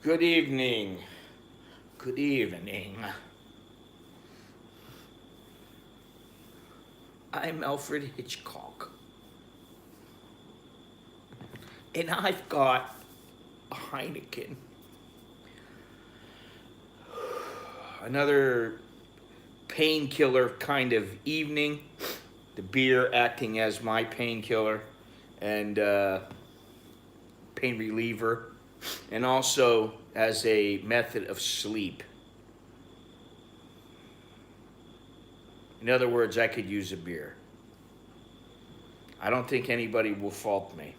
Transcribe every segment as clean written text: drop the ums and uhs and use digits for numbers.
Good evening. Good evening. I'm Alfred Hitchcock. And I've got a Heineken. Another painkiller kind of evening. The beer acting as my painkiller and pain reliever, and also as a method of sleep. In other words, I could use a beer. I don't think anybody will fault me.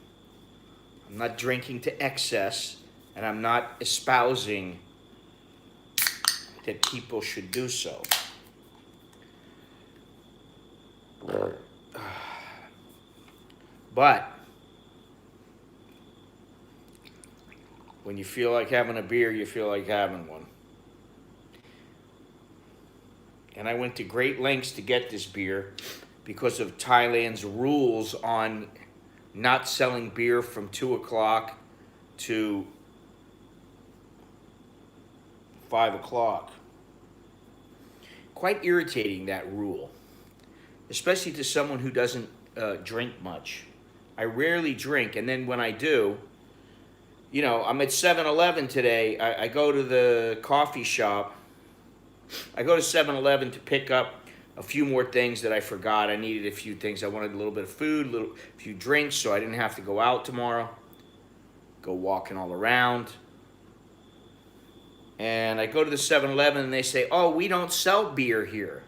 I'm not drinking to excess, and I'm not espousing that people should do so. But when you feel like having a beer, you feel like having one. And I went to great lengths to get this beer because of Thailand's rules on not selling beer from 2 o'clock to 5 o'clock. Quite irritating, that rule, especially to someone who doesn't drink much. I rarely drink, and then when I do, you know, I'm at 7-Eleven today. I go to the coffee shop. I go to 7-Eleven to pick up a few more things that I forgot. I needed a few things. I wanted a little bit of food, a few drinks, so I didn't have to go out tomorrow. Go walking all around. And I go to the 7-Eleven and they say, "Oh, we don't sell beer here."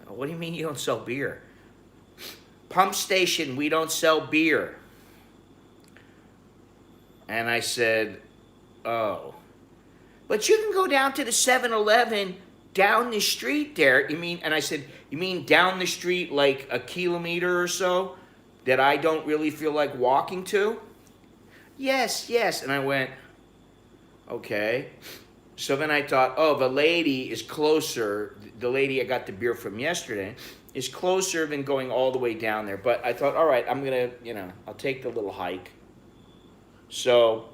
What do you mean you don't sell beer? Pump station, we don't sell beer. And I said, "Oh. But you can go down to the 7-Eleven down the street there." You mean, and I said, "You mean down the street like a kilometer or so that I don't really feel like walking to?" "Yes, yes." And I went, "Okay." So then I thought, oh, the lady is closer. The lady I got the beer from yesterday is closer than going all the way down there. But I thought, all right, I'm going to, I'll take the little hike. So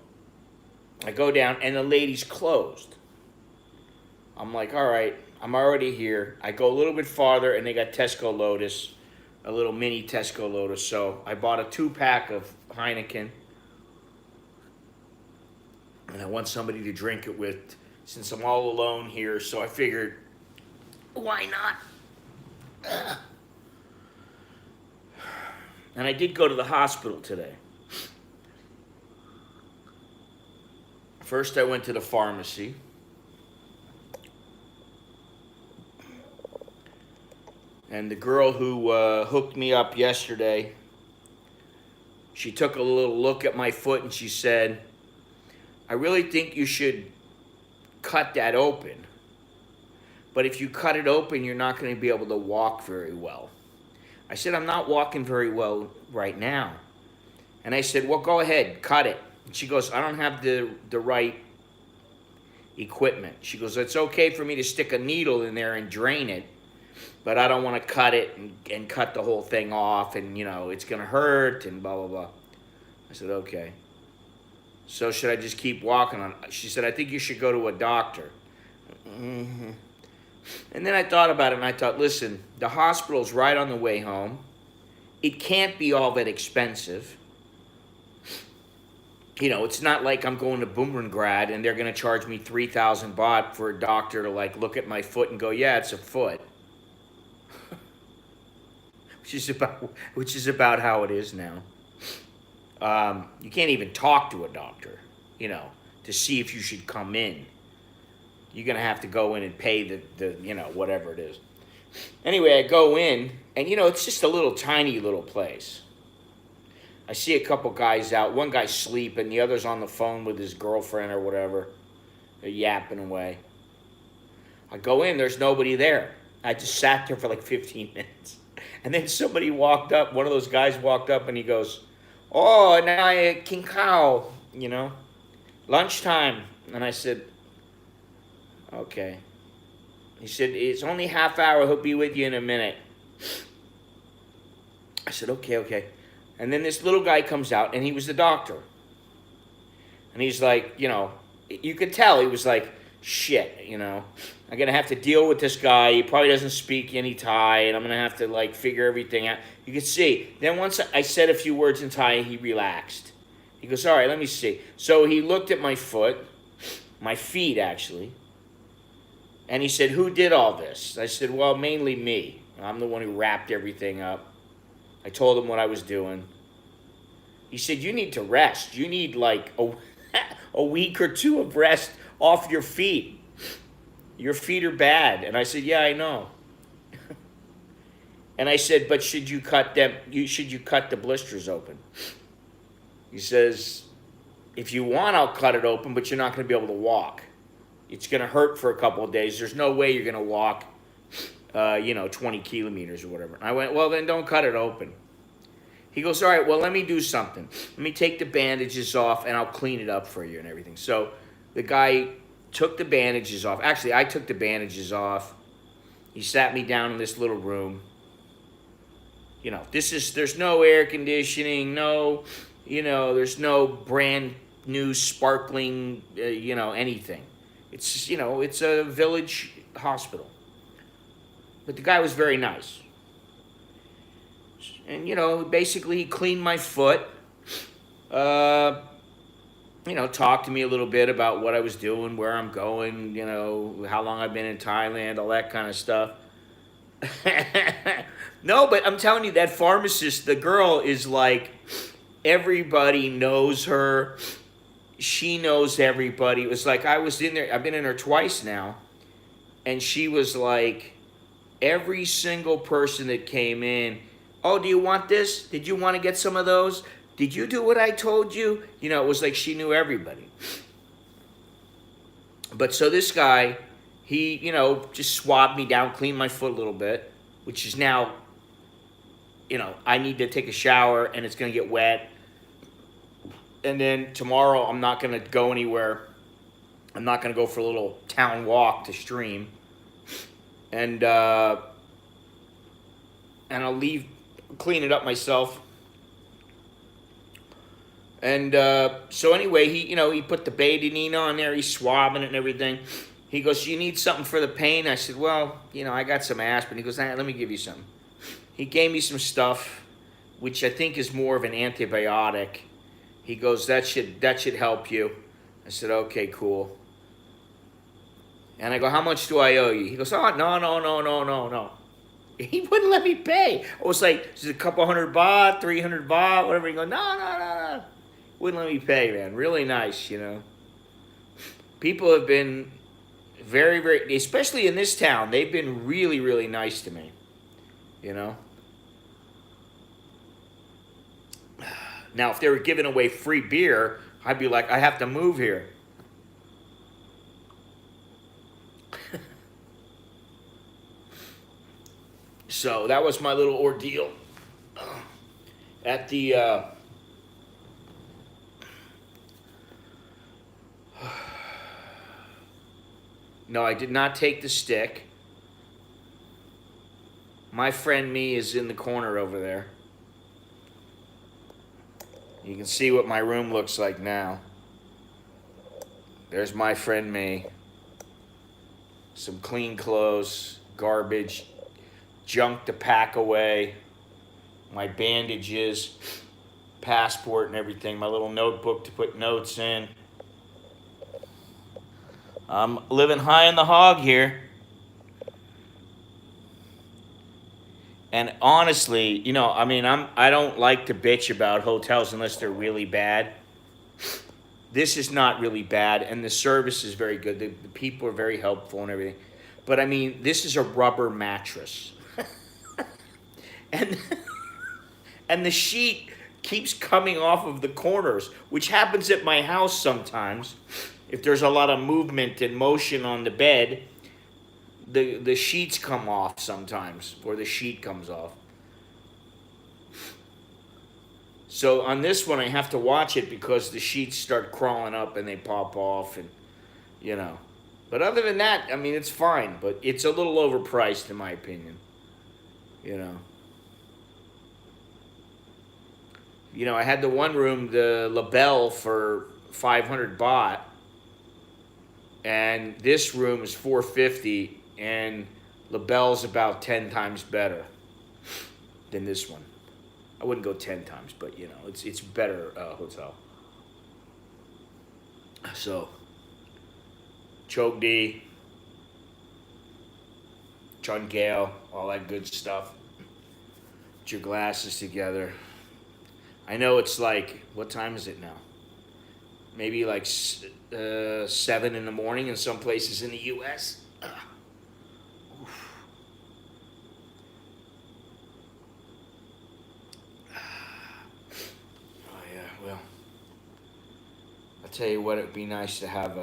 I go down and the lady's closed. I'm like, all right, I'm already here. I go a little bit farther and they got Tesco Lotus, a little mini Tesco Lotus. So I bought a 2-pack of Heineken. And I want somebody to drink it with, since I'm all alone here. So I figured, why not? And I did go to the hospital today. First, I went to the pharmacy. And the girl who hooked me up yesterday, she took a little look at my foot and she said, "I really think you should cut that open. But if you cut it open, you're not going to be able to walk very well." I said, "I'm not walking very well right now." And I said, "Well, go ahead, cut it." And she goes, "I don't have the right equipment." She goes, "It's okay for me to stick a needle in there and drain it, but I don't want to cut it and cut the whole thing off, and, it's going to hurt and blah, blah, blah." I said, "Okay. So should I just keep walking on?" She said, "I think you should go to a doctor." Mm-hmm. And then I thought about it, and I thought, listen, the hospital's right on the way home. It can't be all that expensive. It's not like I'm going to Bumrungrad and they're going to charge me 3,000 baht for a doctor to look at my foot and go, "Yeah, it's a foot." which is about how it is now. You can't even talk to a doctor, to see if you should come in. You're going to have to go in and pay the whatever it is. Anyway, I go in, and, it's just a little tiny little place. I see a couple guys out. One guy's sleeping. The other's on the phone with his girlfriend or whatever. They're yapping away. I go in. There's nobody there. I just sat there for like 15 minutes. And then somebody walked up. One of those guys walked up, and he goes, "Oh, now King Cow, lunchtime." And I said, "Okay." He said, "It's only half hour. He'll be with you in a minute." I said, okay. And then this little guy comes out, and he was the doctor. And he's like, You could tell he was like, shit, I'm gonna have to deal with this guy. He probably doesn't speak any Thai, and I'm gonna have to like figure everything out. You could see. Then once I said a few words in Thai, he relaxed. He goes, all right, let me see. So he looked at my feet actually, and he said, who did all this? I said, well, mainly me. I'm the one who wrapped everything up. I told him what I was doing. He said, you need to rest. You need like a week or two of rest off your feet. Your feet are bad. And I said, yeah, I know. And I said, but should you cut the blisters open? He says, if you want, I'll cut it open, but you're not going to be able to walk. It's going to hurt for a couple of days. There's no way you're going to walk, 20 kilometers or whatever. And I went, well, then don't cut it open. He goes, all right, well, let me do something. Let me take the bandages off, and I'll clean it up for you and everything. So the guy took the bandages off. Actually, I took the bandages off. He sat me down in this little room. There's no air conditioning, there's no brand new sparkling, anything. It's a village hospital. But the guy was very nice. And, basically he cleaned my foot, talked to me a little bit about what I was doing, where I'm going, how long I've been in Thailand, all that kind of stuff. No, but I'm telling you, that pharmacist, the girl is like, everybody knows her. She knows everybody. It was like I was in there. I've been in there twice now. And she was like, every single person that came in, oh, do you want this? Did you want to get some of those? Did you do what I told you? It was like she knew everybody. But so this guy, he, just swabbed me down, cleaned my foot a little bit, which is now, I need to take a shower and it's going to get wet. And then tomorrow I'm not going to go anywhere. I'm not going to go for a little town walk to stream. And I'll clean it up myself. And so anyway, he put the betadine on there. He's swabbing it and everything. He goes, you need something for the pain? I said, well, I got some aspirin. He goes, let me give you something. He gave me some stuff, which I think is more of an antibiotic. He goes, that should help you. I said, okay, cool. And I go, how much do I owe you? He goes, oh, no. He wouldn't let me pay. I was like, is it a couple $100 baht, 300 baht, whatever. He goes, no. Wouldn't let me pay, man. Really nice, People have been very, very, especially in this town, they've been really, really nice to me, Now, if they were giving away free beer, I'd be like, I have to move here. So that was my little ordeal at the no, I did not take the stick. My friend Me is in the corner over there. You can see what my room looks like now. There's my friend Me. Some clean clothes, garbage, junk to pack away, my bandages, passport and everything, my little notebook to put notes in. I'm living high on the hog here. And honestly, I don't like to bitch about hotels unless they're really bad. This is not really bad, and the service is very good. The people are very helpful and everything. But this is a rubber mattress. And the sheet keeps coming off of the corners, which happens at my house sometimes. If there's a lot of movement and motion on the bed, the sheets come off sometimes, or the sheet comes off. So on this one, I have to watch it because the sheets start crawling up and they pop off, and But other than that, it's fine. But it's a little overpriced, in my opinion. I had the one room, the La Belle, for 500 baht. and this room is $450, and LaBelle's about 10 times better than this one. I wouldn't go 10 times, but you know, it's better hotel. So, Chogdi, Chungale, all that good stuff. Put your glasses together. I know it's like, what time is it now? Maybe like 7 in the morning in some places in the U.S. Oh yeah, well, I'll tell you what, it'd be nice to have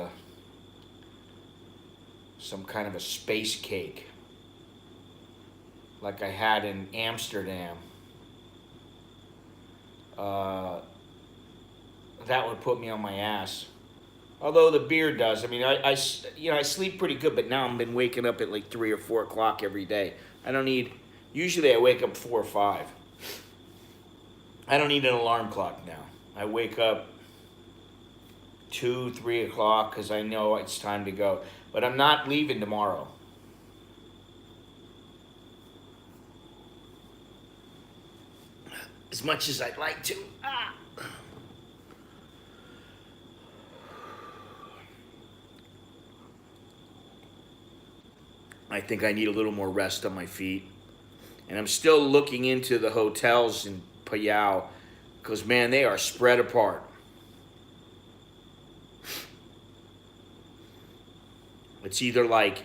some kind of a space cake like I had in Amsterdam. That would put me on my ass. Although the beer does. I mean, I sleep pretty good, but now I've been waking up at like 3 or 4 o'clock every day. I don't need, usually I wake up 4 or 5. I don't need an alarm clock now. I wake up 2, 3 o'clock because I know it's time to go. But I'm not leaving tomorrow. As much as I'd like to. I think I need a little more rest on my feet. And I'm still looking into the hotels in Palau because, man, they are spread apart. It's either like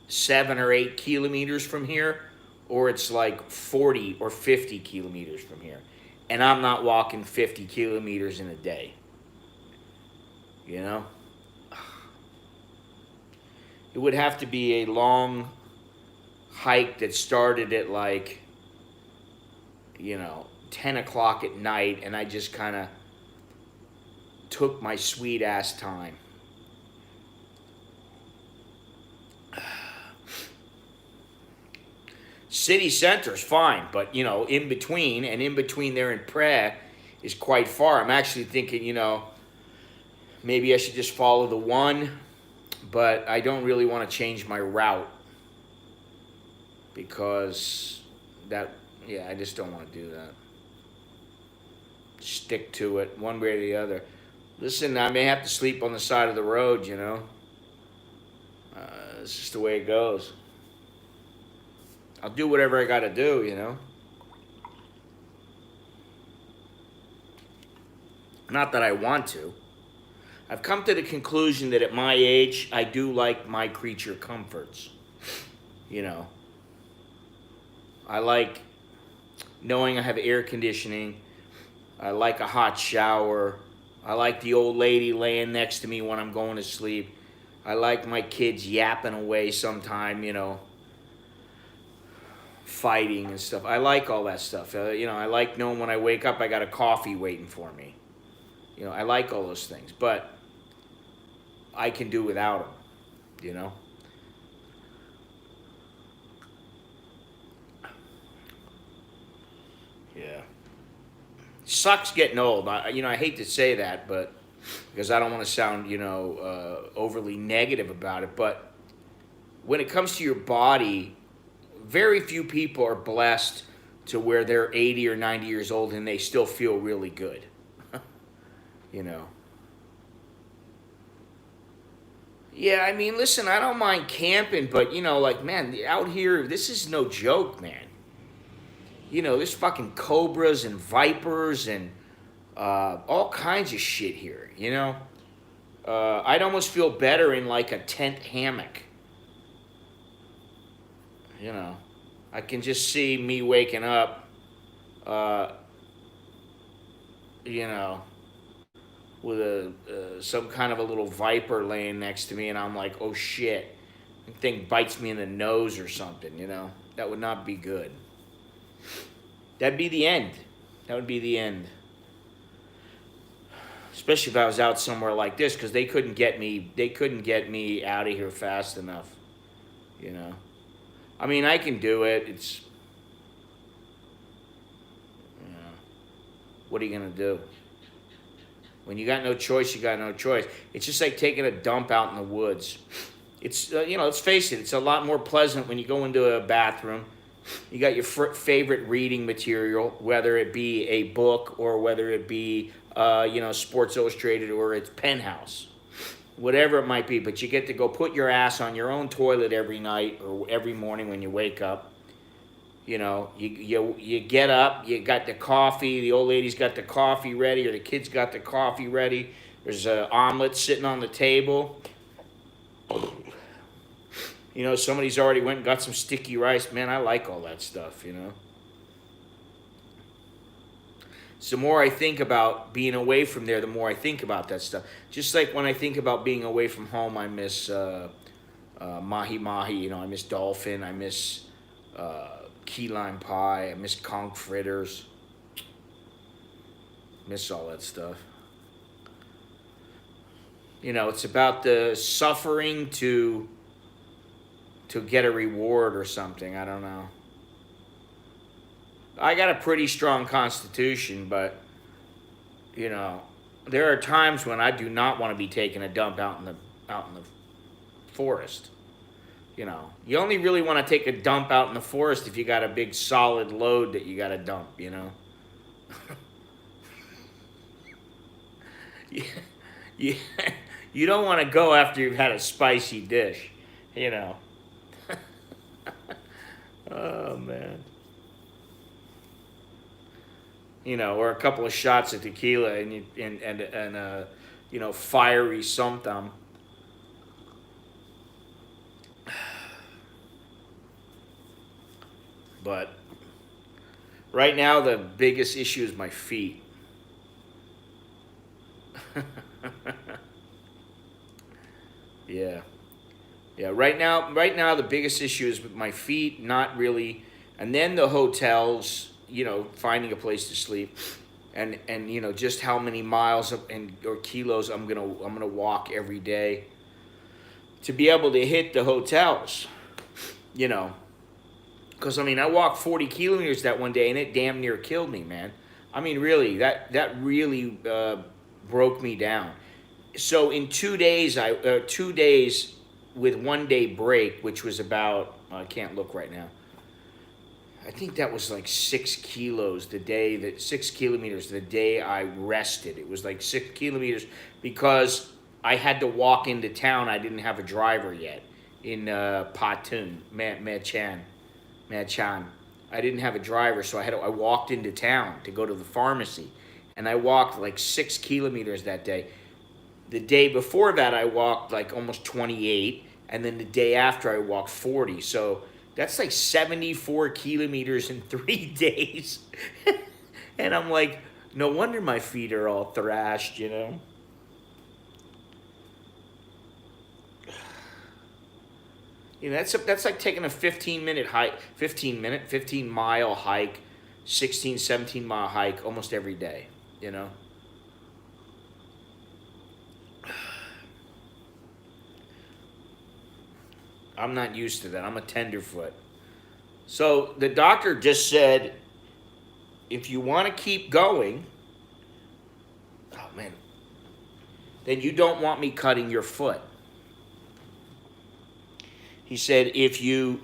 7 or 8 kilometers from here, or it's like 40 or 50 kilometers from here. And I'm not walking 50 kilometers in a day. You know? It would have to be a long hike that started at like, 10 o'clock at night, and I just kind of took my sweet ass time. City center's fine, but in between there in Prague is quite far. I'm actually thinking, maybe I should just follow the one, but I don't really want to change my route because I just don't want to do that. Stick to it one way or the other. Listen, I may have to sleep on the side of the road, it's just the way it goes. I'll do whatever I got to do, Not that I want to. I've come to the conclusion that at my age, I do like my creature comforts. I like knowing I have air conditioning. I like a hot shower. I like the old lady laying next to me when I'm going to sleep. I like my kids yapping away sometime, fighting and stuff. I like all that stuff. I like knowing when I wake up I got a coffee waiting for me. I like all those things, but I can do without them, Yeah. Sucks getting old. I hate to say that, but because I don't want to sound, overly negative about it, but when it comes to your body, very few people are blessed to where they're 80 or 90 years old and they still feel really good. Yeah, I mean, listen, I don't mind camping, but, man, out here, this is no joke, man. There's fucking cobras and vipers and all kinds of shit here, I'd almost feel better in, like, a tent hammock. I can just see me waking up, with some kind of a little viper laying next to me, and I'm like, oh shit, the thing bites me in the nose or something, That would not be good. That'd be the end. That would be the end. Especially if I was out somewhere like this, because they couldn't get me out of here fast enough, I mean, I can do it. It's, what are you going to do? When you got no choice, you got no choice. It's just like taking a dump out in the woods. It's, let's face it, it's a lot more pleasant when you go into a bathroom. You got your favorite reading material, whether it be a book or whether it be, Sports Illustrated or it's Penthouse. Whatever it might be, but you get to go put your ass on your own toilet every night or every morning when you wake up. You get up, you got the coffee, the old lady's got the coffee ready, or the kids got the coffee ready. There's an omelet sitting on the table. Somebody's already went and got some sticky rice. Man, I like all that stuff, So the more I think about being away from there, the more I think about that stuff. Just like when I think about being away from home, I miss mahi-mahi, I miss dolphin, I miss key lime pie, I miss conch fritters. Miss all that stuff. It's about the suffering to get a reward or something. I don't know. I got a pretty strong constitution, but there are times when I do not want to be taking a dump out in the forest. You only really want to take a dump out in the forest if you got a big solid load that you got to dump. you, you don't want to go after you've had a spicy dish. Oh man. Or a couple of shots of tequila and fiery something. But right now the biggest issue is my feet. Yeah. Yeah, right now the biggest issue is with my feet, not really, and then the hotels, finding a place to sleep, and just how many miles or kilos I'm gonna walk every day to be able to hit the hotels, because I walked 40 kilometers that one day and it damn near killed me, man. Really, that really broke me down. So in 2 days, 2 days with 1 day break, which was about, I can't look right now. I think that was like 6 kilometers the day I rested. It was like 6 kilometers because I had to walk into town. I didn't have a driver yet in Patun, Machan. I didn't have a driver, so I walked into town to go to the pharmacy, and I walked like 6 kilometers that day. The day before that, I walked like almost 28, and then the day after, I walked 40. So that's like 74 kilometers in 3 days. And I'm like, no wonder my feet are all thrashed, That's like taking a 15 mile hike, 16, 17 mile hike almost every day, I'm not used to that. I'm a tenderfoot. So the doctor just said, if you want to keep going, then you don't want me cutting your foot. He said, if you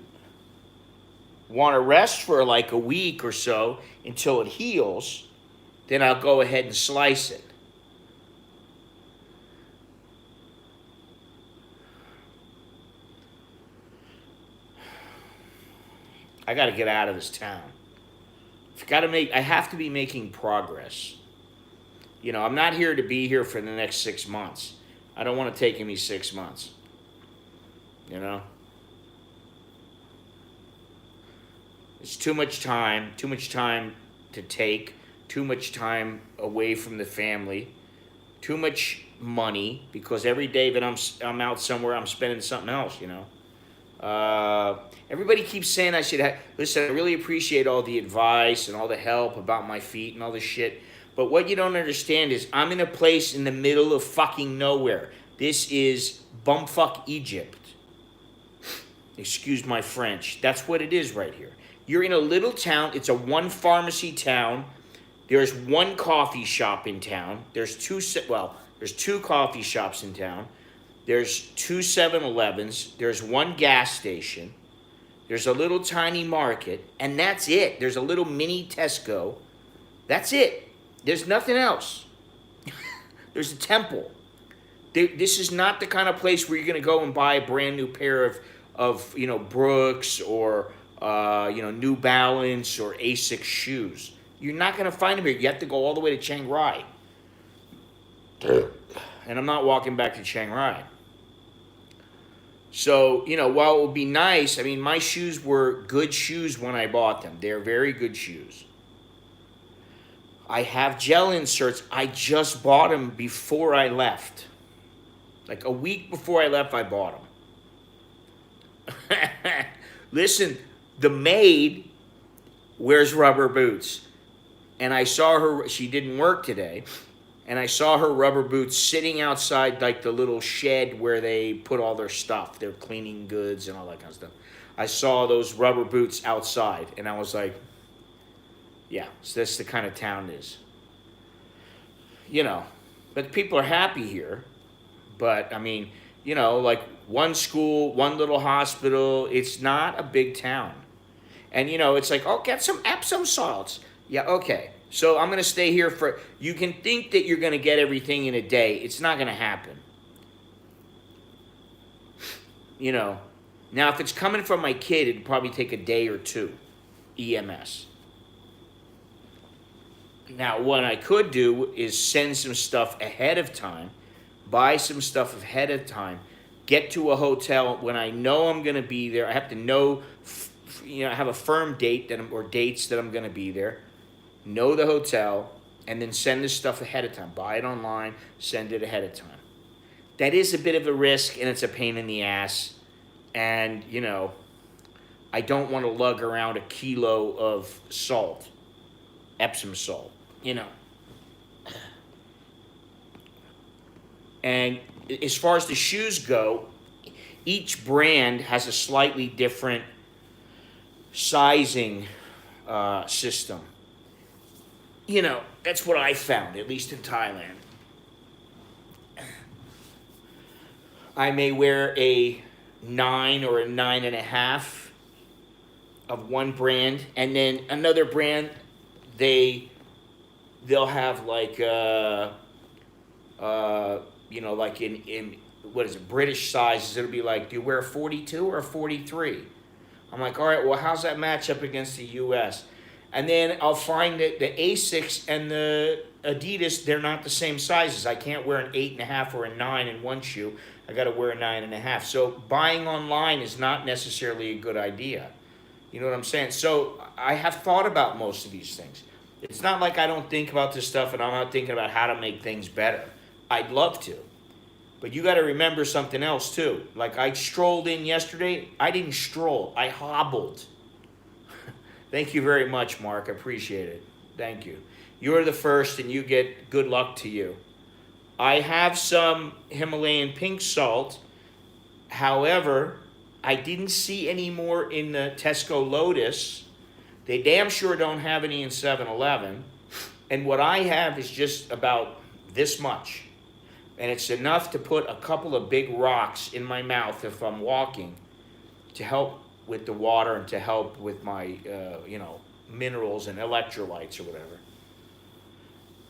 want to rest for like a week or so until it heals, then I'll go ahead and slice it. I got to get out of this town. I have to be making progress. I'm not here to be here for the next 6 months. I don't want to take me 6 months. It's too much time to take, too much time away from the family, too much money, because every day that I'm out somewhere, I'm spending something else, Everybody keeps saying I should listen, I really appreciate all the advice and all the help about my feet and all this shit. But what you don't understand is I'm in a place in the middle of fucking nowhere. This is bumfuck Egypt. Excuse my French. That's what it is right here. You're in a little town. It's a one pharmacy town. There's one coffee shop in town. There's two coffee shops in town. There's two 7-Elevens. There's one gas station. There's a little tiny market, and that's it. There's a little mini Tesco. That's it. There's nothing else. There's a temple. This is not the kind of place where you're going to go and buy a brand new pair of Brooks or New Balance or Asics shoes. You're not going to find them here. You have to go all the way to Chiang Rai. And I'm not walking back to Chiang Rai. So, while it would be nice, I mean, my shoes were good shoes when I bought them. They're very good shoes. I have gel inserts. I just bought them before I left. Like a week before I left, I bought them. Listen, the maid wears rubber boots. And I saw her, she didn't work today, and I saw her rubber boots sitting outside like the little shed where they put all their stuff, their cleaning goods and all that kind of stuff. I saw those rubber boots outside, and I was like, yeah, so that's the kind of town it is. But people are happy here. But, I mean, like one school, one little hospital, it's not a big town. And, it's like, oh, get some Epsom salts. Yeah, okay. So I'm going to stay here you can think that you're going to get everything in a day. It's not going to happen. Now if it's coming from my kid, it'd probably take a day or two, EMS. Now, what I could do is send some stuff ahead of time, buy some stuff ahead of time, get to a hotel when I know I'm going to be there. I have to know, have a firm date or dates that I'm going to be there. Know the hotel, and then send this stuff ahead of time. Buy it online, send it ahead of time. That is a bit of a risk, and it's a pain in the ass. And, I don't want to lug around a kilo of salt, Epsom salt, And as far as the shoes go, each brand has a slightly different sizing system. That's what I found, at least in Thailand. I may wear a 9 or a 9.5 of one brand, and then another brand, they'll have like like in what is it, British sizes. It'll be like, do you wear a 42 or a 43? I'm like, all right, well, how's that match up against the U.S.? And then I'll find that the Asics and the Adidas, they're not the same sizes. I can't wear an 8.5 or a 9 in one shoe. I got to wear a 9.5. So buying online is not necessarily a good idea. You know what I'm saying? So I have thought about most of these things. It's not like I don't think about this stuff and I'm not thinking about how to make things better. I'd love to. But you got to remember something else too. Like I strolled in yesterday. I didn't stroll. I hobbled. Thank you very much, Mark. I appreciate it. Thank you. You're the first, and you get good luck to you. I have some Himalayan pink salt. However, I didn't see any more in the Tesco Lotus. They damn sure don't have any in 7-Eleven. And what I have is just about this much. And it's enough to put a couple of big rocks in my mouth if I'm walking to help with the water and to help with my, minerals and electrolytes or whatever.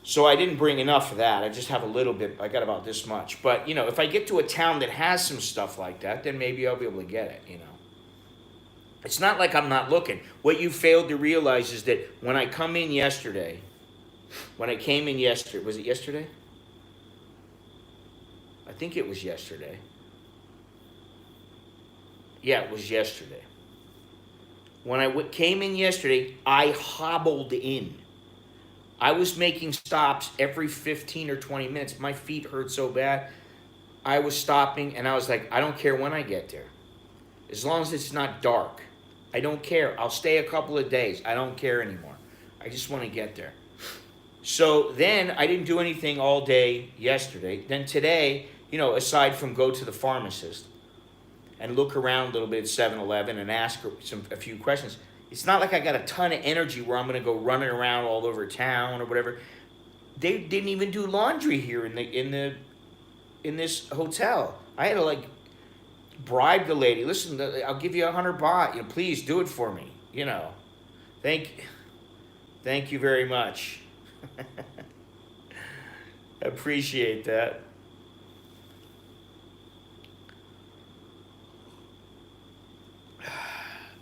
So I didn't bring enough of that. I just have a little bit. I got about this much. But, if I get to a town that has some stuff like that, then maybe I'll be able to get it, It's not like I'm not looking. What you failed to realize is that when I came in yesterday, was it yesterday? I think it was yesterday. Yeah, it was yesterday. When I came in yesterday, I hobbled in. I was making stops every 15 or 20 minutes. My feet hurt so bad. I was stopping, and I was like, I don't care when I get there. As long as it's not dark. I don't care. I'll stay a couple of days. I don't care anymore. I just want to get there. So then I didn't do anything all day yesterday. Then today, aside from go to the pharmacist and look around a little bit at 7-Eleven and ask a few questions, It's not like I got a ton of energy where I'm gonna go running around all over town or whatever. They didn't even do laundry here in this hotel. I had to like bribe the lady. Listen, I'll give you 100 baht. You know, please do it for me. You know, thank thank you very much. Appreciate that.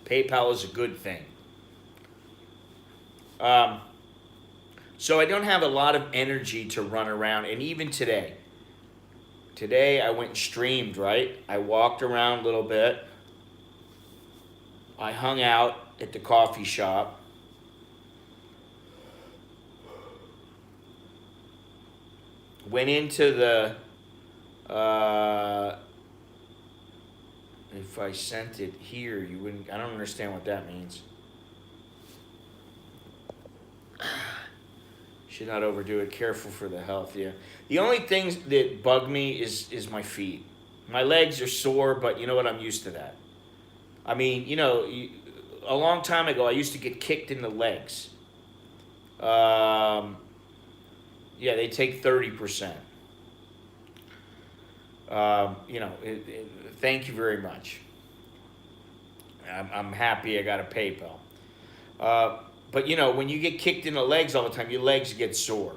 PayPal is a good thing. Um, so I don't have a lot of energy to run around, and even today. Today I went and streamed, right? I walked around a little bit. I hung out at the coffee shop. Went into if I sent it here, you wouldn't, I don't understand what that means. Should not overdo it. Careful for the health, yeah. The only things that bug me is my feet. My legs are sore, but you know what? I'm used to that. I mean, a long time ago, I used to get kicked in the legs. Um, yeah, they take 30%. Thank you very much. I'm happy I got a PayPal. But when you get kicked in the legs all the time, your legs get sore.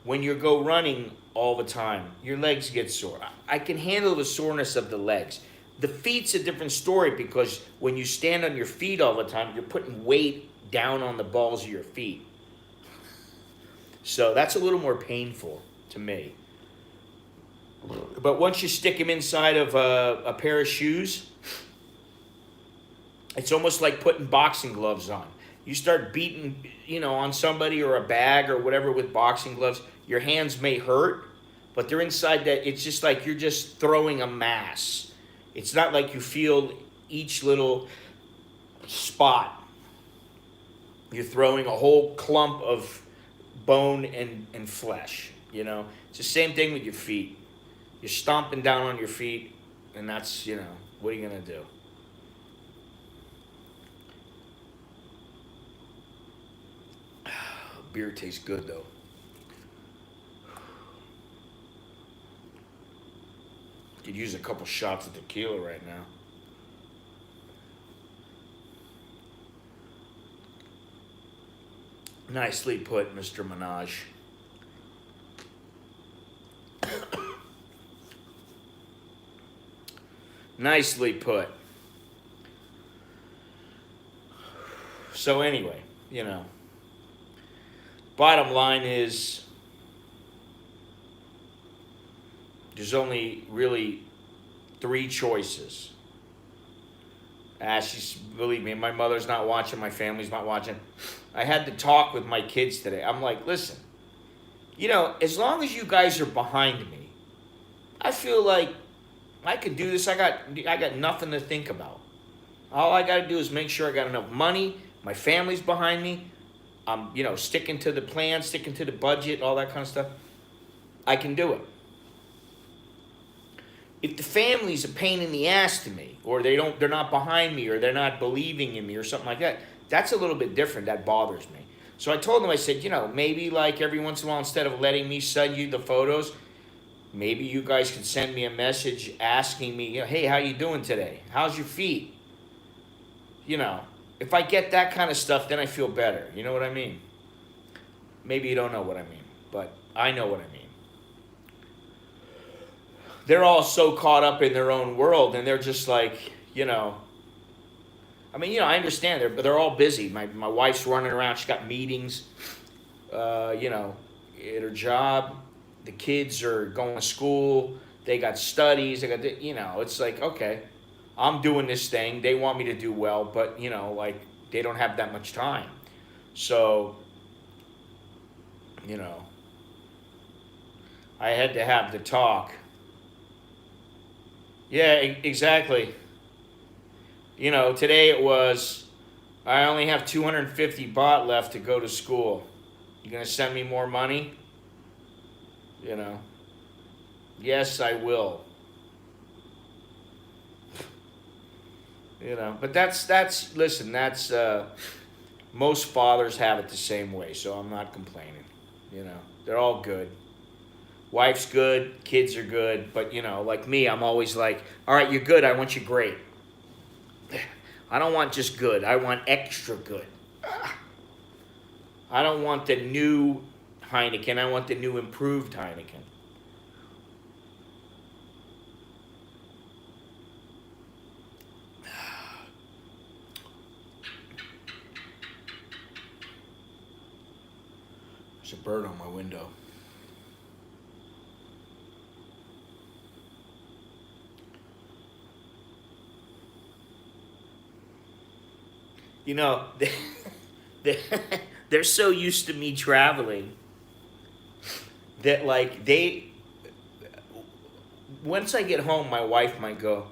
When you go running all the time, your legs get sore. I can handle the soreness of the legs. The feet's a different story because when you stand on your feet all the time, you're putting weight down on the balls of your feet. So that's a little more painful to me. But once you stick them inside of a pair of shoes, it's almost like putting boxing gloves on. You start beating, on somebody or a bag or whatever with boxing gloves, your hands may hurt, but they're inside that. It's just like you're just throwing a mass. It's not like you feel each little spot. You're throwing a whole clump of bone and flesh, It's the same thing with your feet. You're stomping down on your feet, and that's, what are you going to do? Beer tastes good, though. Could use a couple shots of tequila right now. Nicely put, Mr. Minaj. Nicely put. So anyway, bottom line is there's only really 3 choices. She's, believe me, my mother's not watching, my family's not watching. I had to talk with my kids today. I'm like, listen, as long as you guys are behind me, I feel like I could do this. I got nothing to think about. All I got to do is make sure I got enough money. My family's behind me. I'm, sticking to the plan, sticking to the budget, all that kind of stuff. I can do it. If the family's a pain in the ass to me, or they're not behind me, or they're not believing in me, or something like that, that's a little bit different. That bothers me. So I told them, I said, maybe like every once in a while, instead of letting me send you the photos, maybe you guys can send me a message asking me, hey, how you doing today? How's your feet? If I get that kind of stuff, then I feel better. You know what I mean? Maybe you don't know what I mean, but I know what I mean. They're all so caught up in their own world, and they're just like, I understand they're all busy. My wife's running around. She's got meetings, at her job. The kids are going to school. They got studies. They got, it's like, okay, I'm doing this thing. They want me to do well, but, they don't have that much time. So, I had to have the talk. Yeah, exactly. Today it was, I only have 250 baht left to go to school. You going to send me more money? Yes, I will. You know, but that's listen, that's most fathers have it the same way, so I'm not complaining. You know, they're all good. Wife's good, kids are good, but you know, like me, I'm always like, all right, you're good. I want you great. I don't want just good. I want extra good. I don't want the new Heineken. I want the new improved Heineken. There's a bird on my window. You know, they, they're so used to me traveling that like once I get home, my wife might go,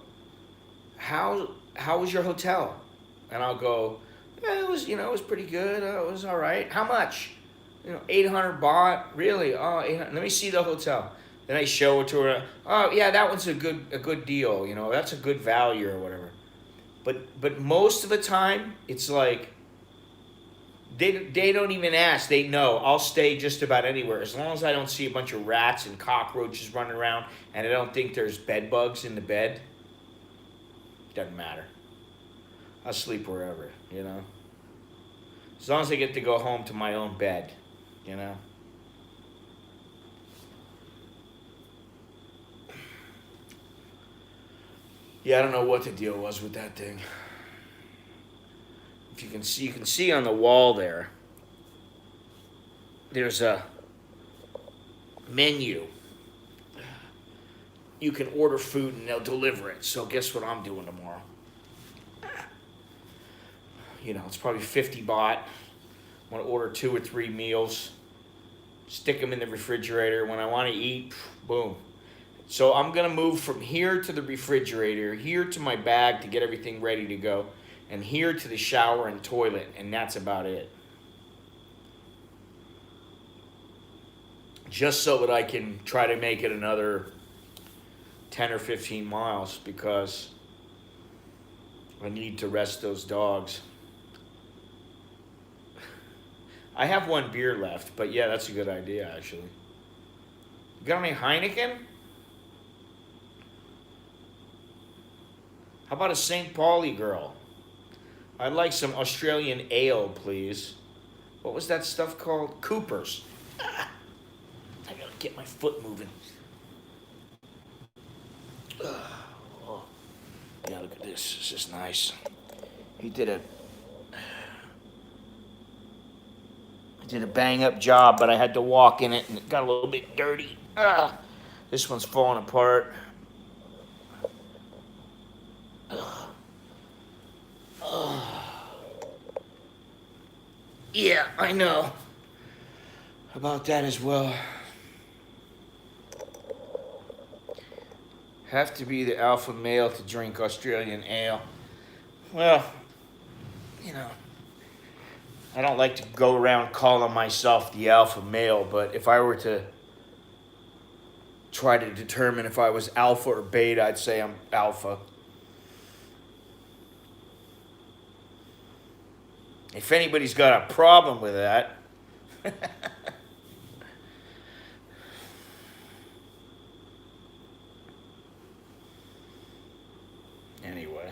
how was your hotel? And I'll go, yeah, it was pretty good. It was all right. How much? 800 baht. Really? Oh, 800. Let me see the hotel. Then I show it to her. Oh, yeah, that one's a good deal. That's a good value or whatever. But most of the time, it's like they don't even ask. They know I'll stay just about anywhere as long as I don't see a bunch of rats and cockroaches running around, and I don't think there's bed bugs in the bed. Doesn't matter. I'll sleep wherever. As long as I get to go home to my own bed. You know. Yeah, I don't know what the deal was with that thing. If you can see on the wall there. There's a menu. You can order food and they'll deliver it. So guess what I'm doing tomorrow? It's probably 50 baht. I want to order 2 or 3 meals. Stick them in the refrigerator. When I want to eat, boom. So I'm going to move from here to the refrigerator, here to my bag to get everything ready to go, and here to the shower and toilet, and that's about it. Just so that I can try to make it another 10 or 15 miles because I need to rest those dogs. I have 1 beer left, but yeah, that's a good idea, actually. You got any Heineken? How about a St. Pauli girl? I'd like some Australian ale, please. What was that stuff called? Cooper's. I gotta get my foot moving. Oh. Yeah, look at this. This is nice. He did a bang up job, but I had to walk in it and it got a little bit dirty. This one's falling apart. Yeah, I know about that as well. Have to be the alpha male to drink Australian ale. Well, I don't like to go around calling myself the alpha male, but if I were to try to determine if I was alpha or beta, I'd say I'm alpha. If anybody's got a problem with that, anyway.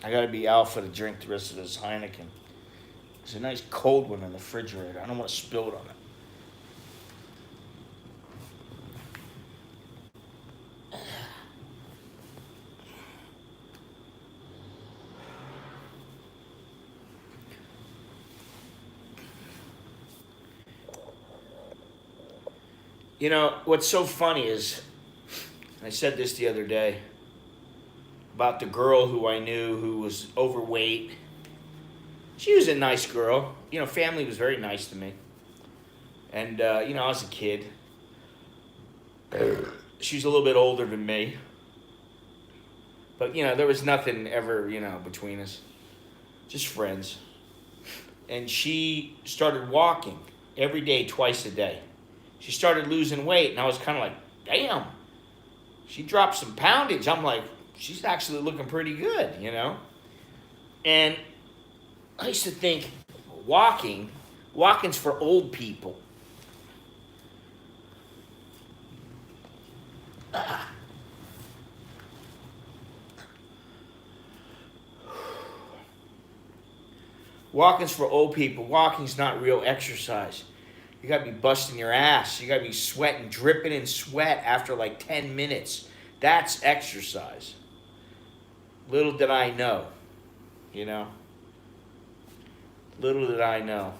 I gotta be alpha to drink the rest of this Heineken. There's a nice cold one in the refrigerator. I don't want to spill it on it. What's so funny is, I said this the other day, about the girl who I knew who was overweight. She was a nice girl. Family was very nice to me. And, I was a kid. She's a little bit older than me. But, there was nothing ever, between us. Just friends. and she started walking every day, twice a day. She started losing weight, and I was kind of like, damn, she dropped some poundage. I'm like, she's actually looking pretty good, you know? And I used to think, walking's for old people. Walking's for old people. Walking's not real exercise. You gotta be busting your ass. You gotta be sweating, dripping in sweat after like 10 minutes. That's exercise. Little did I know, you know? Little did I know.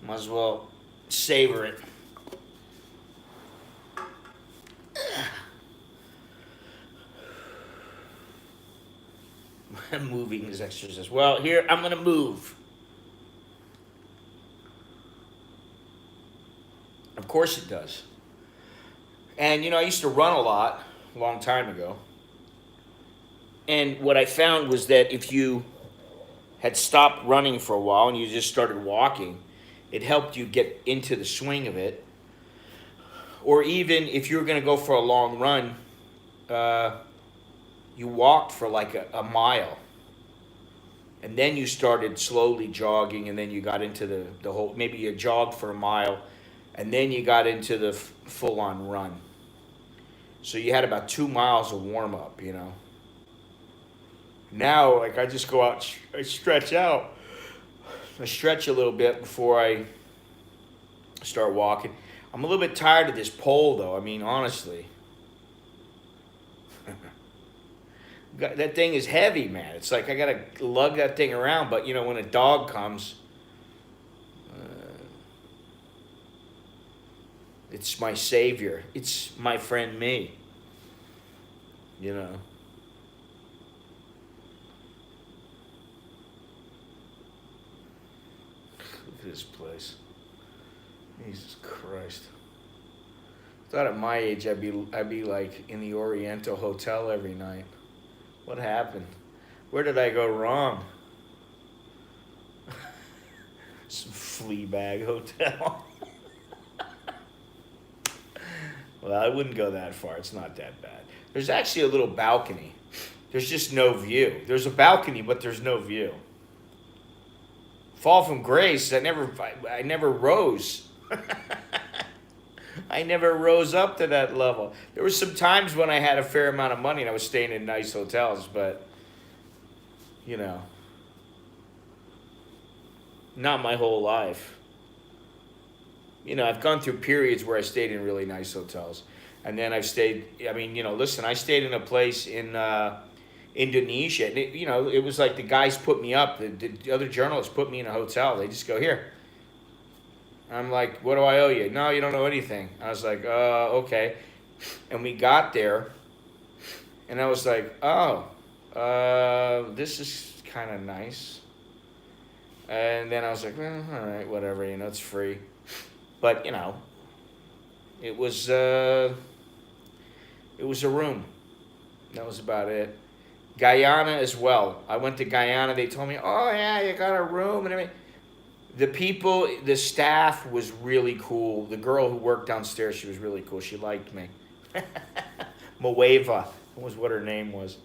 Might as well savor it. Moving is exercise. Well, here, I'm gonna move. Of course it does. And you know, I used to run a lot, a long time ago. And what I found was that if you had stopped running for a while and you just started walking, it helped you get into the swing of it. Or even if you were going to go for a long run, you walked for like a mile. And then you started slowly jogging, and then you got into the whole, maybe you jogged for a mile, and then you got into the full-on run. So you had about 2 miles of warm-up, you know. Now, like, I just go out, I stretch out. I stretch a little bit before I start walking. I'm a little bit tired of this pole, though. I mean, honestly. That thing is heavy, man. It's like I got to lug that thing around. But, you know, when a dog comes, it's my savior. It's my friend me. You know. Look at this place. Jesus Christ. I thought at my age I'd be like in the Oriental Hotel every night. What happened? Where did I go wrong? Some flea bag hotel. Well, I wouldn't go that far. It's not that bad. There's actually a little balcony. There's just no view. There's a balcony, but there's no view. Fall from grace. I never rose. I never rose up to that level. There were some times when I had a fair amount of money and I was staying in nice hotels, but, you know, not my whole life. You know, I've gone through periods where I stayed in really nice hotels. And then I've stayed, I mean, you know, listen, I stayed in a place in Indonesia. And it, you know, it was like the guys put me up. The other journalists put me in a hotel. They just go, here. I'm like, what do I owe you? No, you don't owe anything. I was like, okay. And we got there. And I was like, oh, this is kind of nice. And then I was like, well, all right, whatever, you know, it's free. But, you know, it was a room. That was about it. Guyana as well. I went to Guyana. They told me, oh, yeah, you got a room and everything. The people, the staff was really cool. The girl who worked downstairs, she was really cool. She liked me. Moeva was what her name was.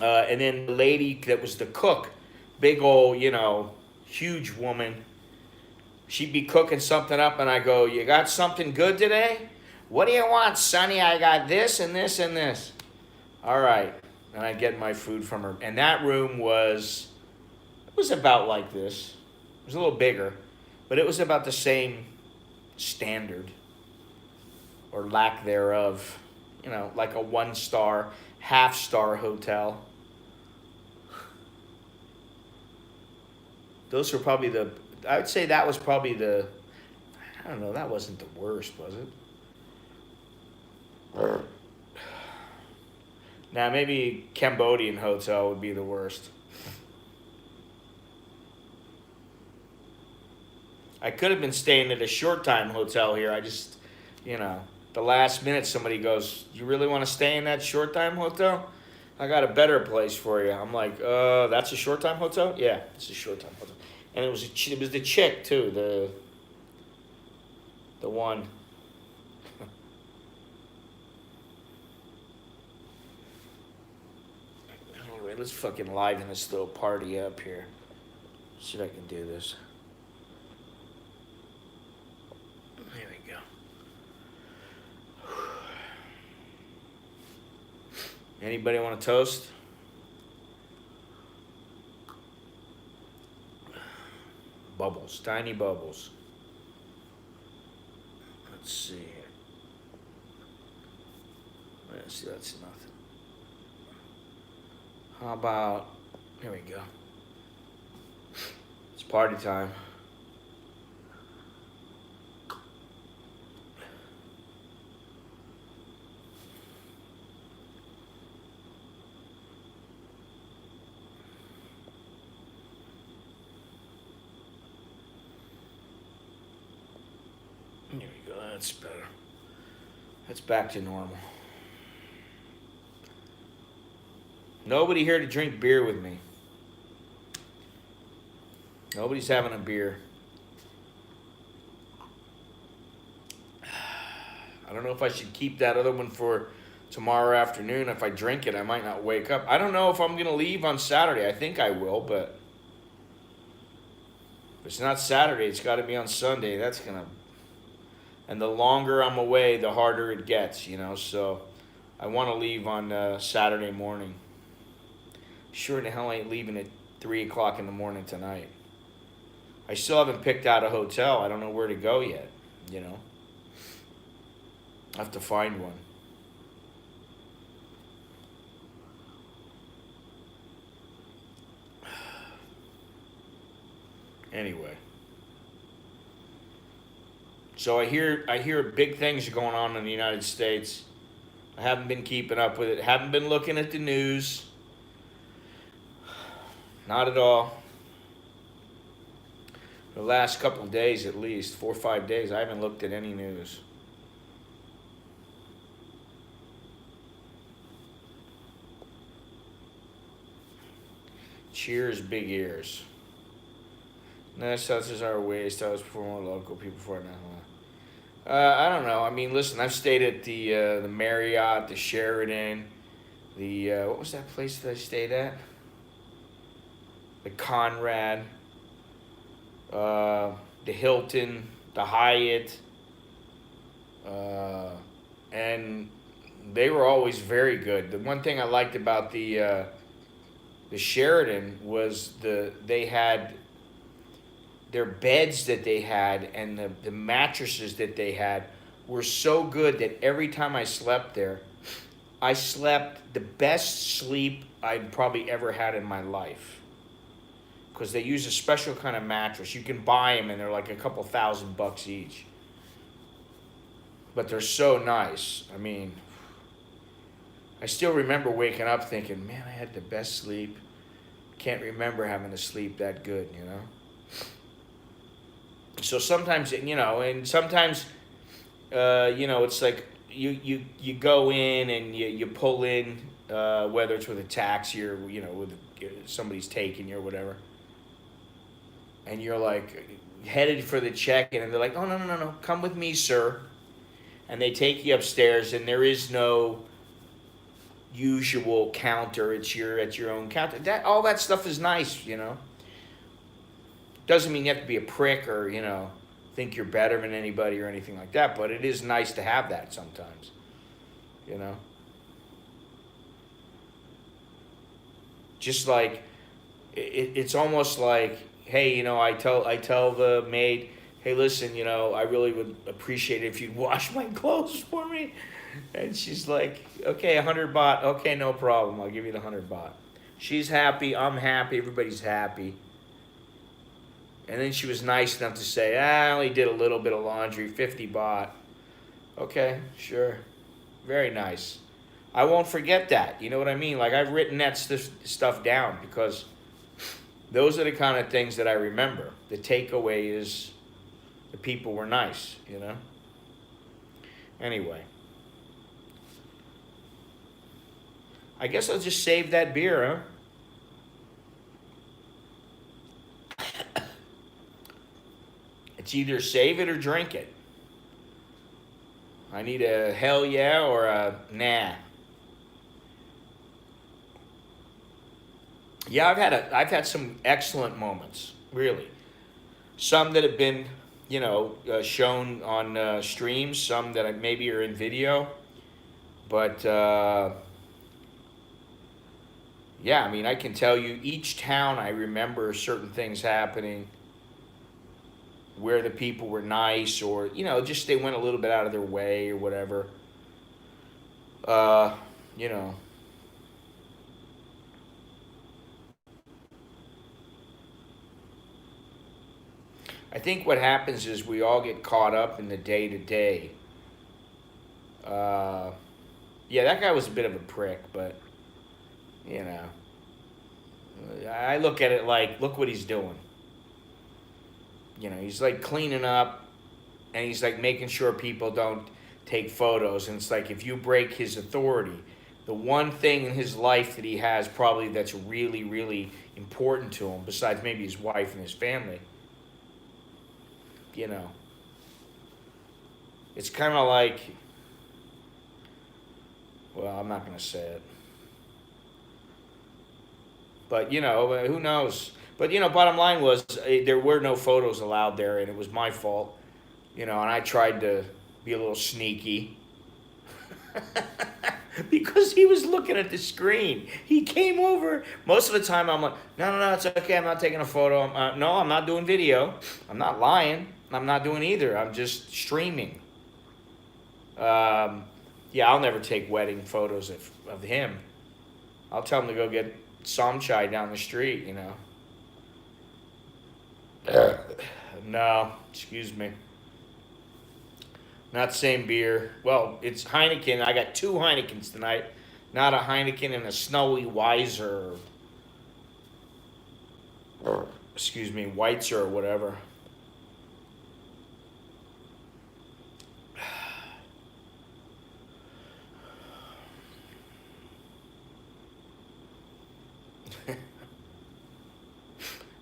And then the lady that was the cook, big old, you know, huge woman. She'd be cooking something up, and I go, you got something good today? What do you want, Sonny? I got this and this and this. All right. And I get my food from her. And that room was about like this. It was a little bigger, but it was about the same standard or lack thereof. You know, like a 1-star, half-star hotel. Those were probably I would say that was probably I don't know, that wasn't the worst, was it? Now, maybe Cambodian hotel would be the worst. I could have been staying at a short time hotel here. I just, you know, the last minute somebody goes, "You really want to stay in that short time hotel? I got a better place for you." I'm like, that's a short time hotel? Yeah, it's a short time hotel. And it was it was the chick too, the one. Anyway, let's fucking liven this little party up here. See if I can do this. There we go. Anybody want to toast? Bubbles, tiny bubbles. Let's see here. Let's see, that's nothing. How about, here we go. It's party time. Here we go, that's better. That's back to normal. Nobody here to drink beer with me. Nobody's having a beer. I don't know if I should keep that other one for tomorrow afternoon. If I drink it, I might not wake up. I don't know if I'm going to leave on Saturday. I think I will, but if it's not Saturday, it's got to be on Sunday. That's going to... And the longer I'm away, the harder it gets, you know. So I want to leave on Saturday morning. Sure the hell ain't leaving at 3 o'clock in the morning tonight. I still haven't picked out a hotel. I don't know where to go yet, you know. I have to find one. Anyway. So I hear big things are going on in the United States. I haven't been keeping up with it. Haven't been looking at the news. Not at all. The last couple of days at least, 4 or 5 days, I haven't looked at any news. Cheers, big ears. No, such as our ways. Tell us before more local people before now. I don't know. I mean, listen, I've stayed at the Marriott, the Sheraton, the what was that place that I stayed at? The Conrad, the Hilton, the Hyatt, and they were always very good. The one thing I liked about the Sheraton was they had their beds that they had and the mattresses that they had were so good that every time I slept there, I slept the best sleep I'd probably ever had in my life. Because they use a special kind of mattress. You can buy them and they're like a couple $1,000 each. But they're so nice. I mean, I still remember waking up thinking, man, I had the best sleep. Can't remember having to sleep that good, you know? So sometimes, you know, and sometimes, you know, it's like you go in and you pull in, whether it's with a taxi or, you know, with somebody's taking you or whatever. And you're like headed for the check-in, and they're like, "Oh no, come with me, sir." And they take you upstairs, and there is no usual counter. It's at your own counter. All that stuff is nice, you know. Doesn't mean you have to be a prick or, you know, think you're better than anybody or anything like that. But it is nice to have that sometimes, you know. Just like it's almost like, hey, you know, I tell the maid, hey, listen, you know, I really would appreciate it if you'd wash my clothes for me. And she's like, okay, 100 baht. Okay, no problem. I'll give you the 100 baht. She's happy. I'm happy. Everybody's happy. And then she was nice enough to say, I only did a little bit of laundry, 50 baht. Okay, sure. Very nice. I won't forget that. You know what I mean? Like, I've written that stuff down because those are the kind of things that I remember. The takeaway is the people were nice, Anyway, I guess I'll just save that beer, huh? It's either save it or drink it. I need a hell yeah or a nah. Yeah, I've had some excellent moments, really. Some that have been, shown on streams. Some that maybe are in video. But yeah, I mean, I can tell you each town I remember certain things happening, where the people were nice, or just they went a little bit out of their way or whatever. Uh, you know. I think what happens is we all get caught up in the day to day. Yeah, that guy was a bit of a prick, but you know, I look at it like, look what he's doing. He's like cleaning up, and he's like making sure people don't take photos. And it's like if you break his authority, the one thing in his life that he has probably that's really, really important to him, besides maybe his wife and his family, you know, it's kind of like, well, I'm not going to say it. But, who knows? But, bottom line was there were no photos allowed there, and it was my fault, and I tried to be a little sneaky. Because he was looking at the screen. He came over. Most of the time, I'm like, no, it's okay. I'm not taking a photo. No, I'm not doing video. I'm not lying. I'm not doing either. I'm just streaming. Yeah, I'll never take wedding photos of him. I'll tell him to go get samchai down the street, No, excuse me. Not the same beer. Well, it's Heineken. I got two Heinekens tonight. Not a Heineken and a Snowy Weiser. Or, excuse me, Weitzer or whatever.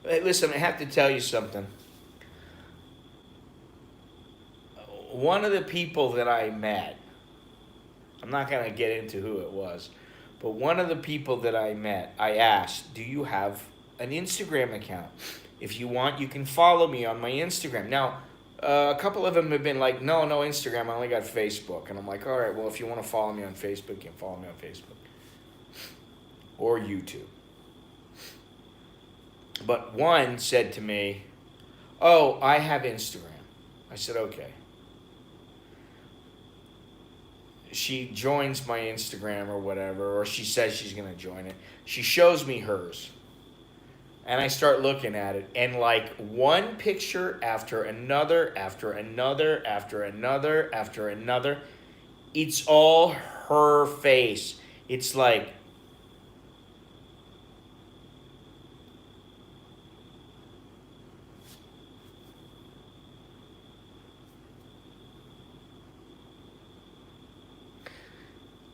Hey, listen, I have to tell you something. One of the people that I met, I'm not going to get into who it was, but one of the people that I met, I asked, do you have an Instagram account? If you want, you can follow me on my Instagram. Now, a couple of them have been like, no Instagram, I only got Facebook. And I'm like, all right, well, if you want to follow me on Facebook, you can follow me on Facebook. Or YouTube. But one said to me, oh, I have Instagram. I said, okay. She joins my Instagram or whatever, or she says she's going to join it. She shows me hers. And I start looking at it, and like one picture after another, after another, after another, after another, it's all her face. It's like,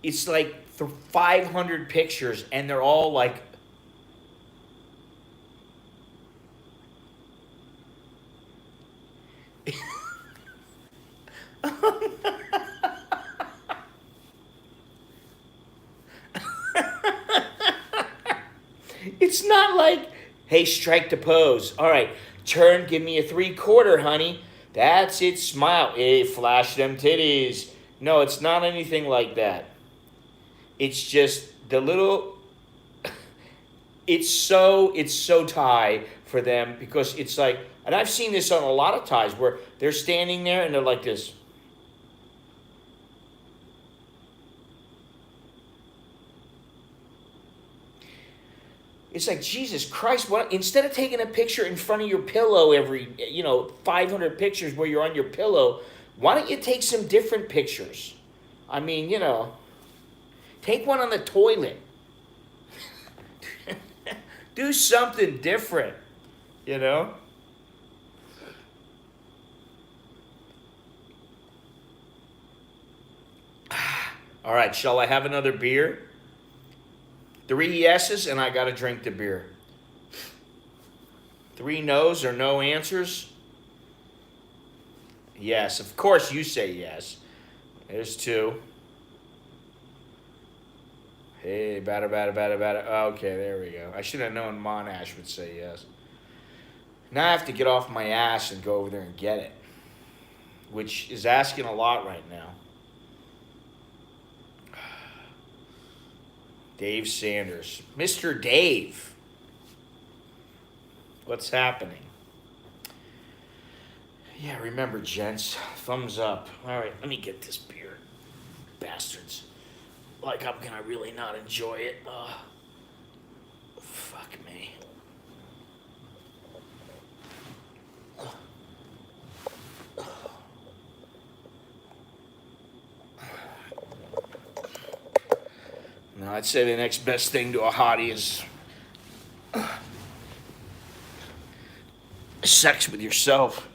it's like 500 pictures, and they're all like, it's not like, hey, strike the pose. All right, turn, give me a 3/4, honey. That's it, smile. Hey, flash them titties. No, it's not anything like that. It's just the little, it's so Thai for them, because it's like, and I've seen this on a lot of Thais where they're standing there and they're like this. It's like, Jesus Christ, what, instead of taking a picture in front of your pillow every, 500 pictures where you're on your pillow, why don't you take some different pictures? I mean, take one on the toilet. Do something different, All right, shall I have another beer? 3 yeses, and I got to drink the beer. 3 no's or no answers? Yes, of course you say yes. There's 2. Hey, batter, batter, batter, batter. Okay, there we go. I should have known Monash would say yes. Now I have to get off my ass and go over there and get it, which is asking a lot right now. Dave Sanders. Mr. Dave. What's happening? Yeah, remember, gents. Thumbs up. All right, let me get this beer. Bastards. Like I'm gonna really not enjoy it. Fuck me. No, I'd say the next best thing to a hottie is sex with yourself.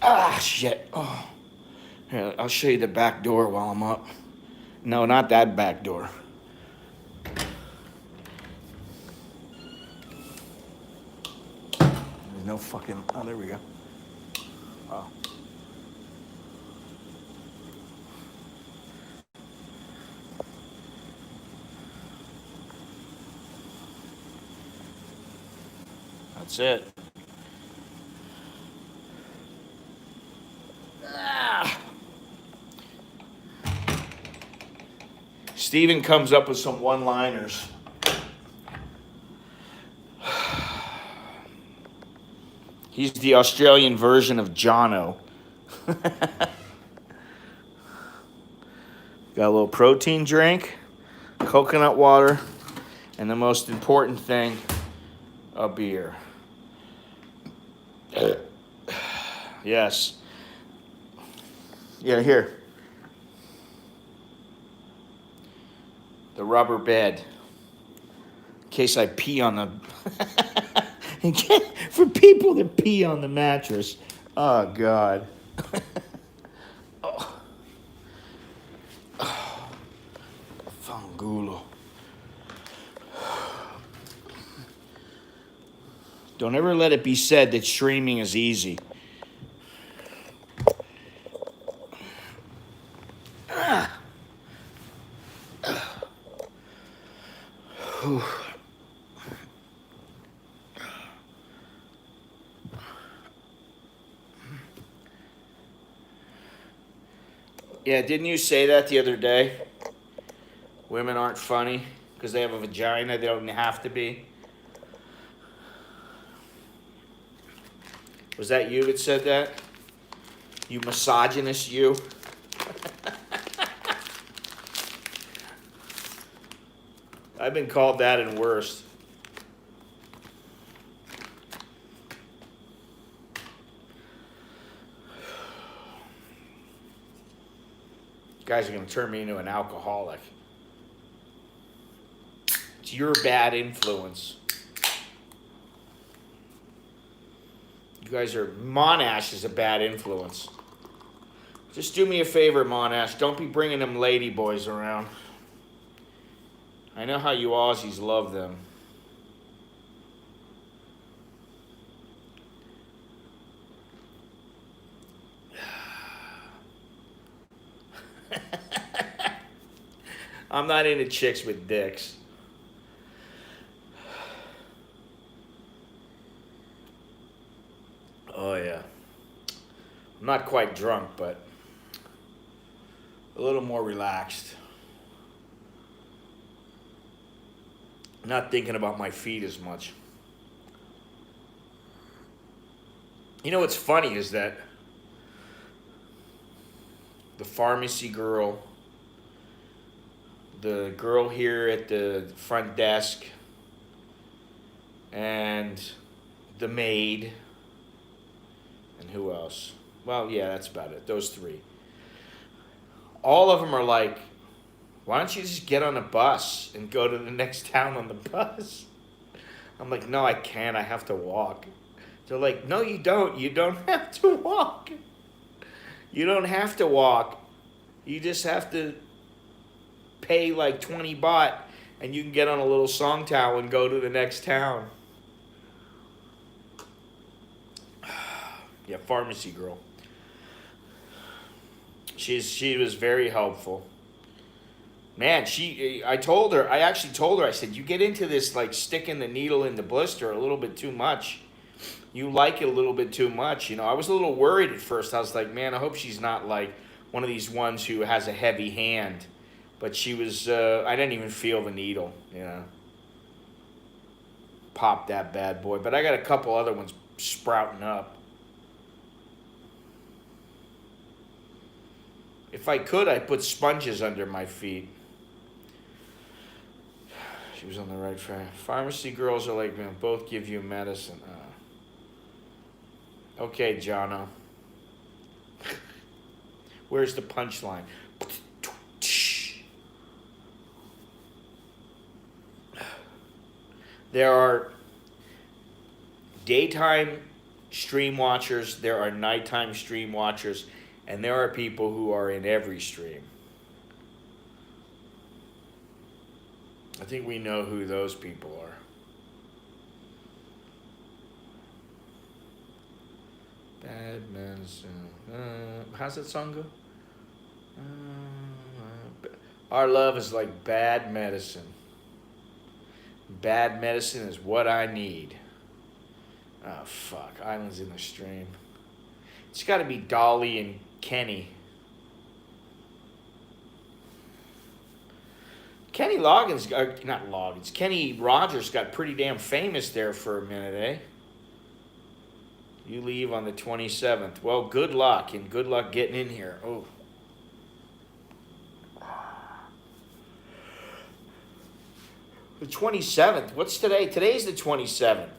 Ah, shit. Oh. Here, I'll show you the back door while I'm up. No, not that back door. There's no fucking... Oh, there we go. Oh. That's it. Steven comes up with some one-liners. He's the Australian version of Jono. Got a little protein drink, coconut water, and the most important thing, a beer. Yes. Yeah, here. The rubber bed. In case I pee on the... For people that pee on the mattress. Oh, God. Oh. Oh. Fangulo. Don't ever let it be said that streaming is easy. Yeah, didn't you say that the other day? Women aren't funny because they have a vagina. They don't have to be. Was that you that said that? You misogynist, you? I've been called that and worse. You guys are going to turn me into an alcoholic. It's your bad influence. You guys are... Monash is a bad influence. Just do me a favor, Monash. Don't be bringing them lady boys around. I know how you Aussies love them. I'm not into chicks with dicks. Oh, yeah. I'm not quite drunk, but a little more relaxed. Not thinking about my feet as much. You know what's funny is that the pharmacy girl, the girl here at the front desk, and the maid, and who else? Well, yeah, that's about it. Those 3. All of them are like, why don't you just get on a bus and go to the next town on the bus? I'm like, no, I can't. I have to walk. They're like, no, you don't. You don't have to walk. You don't have to walk. You just have to pay like 20 baht and you can get on a little song towel and go to the next town. Yeah, pharmacy girl. She was very helpful. Man, I actually told her, I said, you get into this like sticking the needle in the blister a little bit too much. You like it a little bit too much. You know, I was a little worried at first. I was like, man, I hope she's not like one of these ones who has a heavy hand. But she was, I didn't even feel the needle, you know. Pop that bad boy. But I got a couple other ones sprouting up. If I could, I'd put sponges under my feet. She was on the right track. Pharmacy girls are like, man, both give you medicine. Okay, Jono. Where's the punchline? There are daytime stream watchers, there are nighttime stream watchers, and there are people who are in every stream. I think we know who those people are. Bad medicine. How's that song go? Our love is like bad medicine. Bad medicine is what I need. Oh, fuck. Islands in the Stream. It's got to be Dolly and Kenny. Kenny Kenny Rogers got pretty damn famous there for a minute, eh? You leave on the 27th. Well, good luck, and good luck getting in here. Oh. The 27th. What's today? Today's the 27th.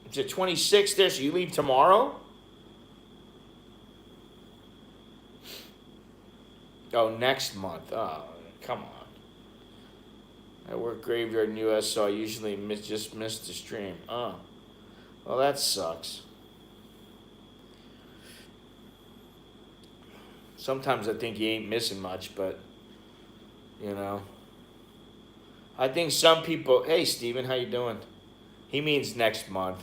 It's the 26th there, so you leave tomorrow? Oh, next month. Oh, come on. I work graveyard in U.S., so I usually just miss the stream. Oh. Well, that sucks. Sometimes I think you ain't missing much, but, you know. I think some people, hey, Steven, how you doing? He means next month.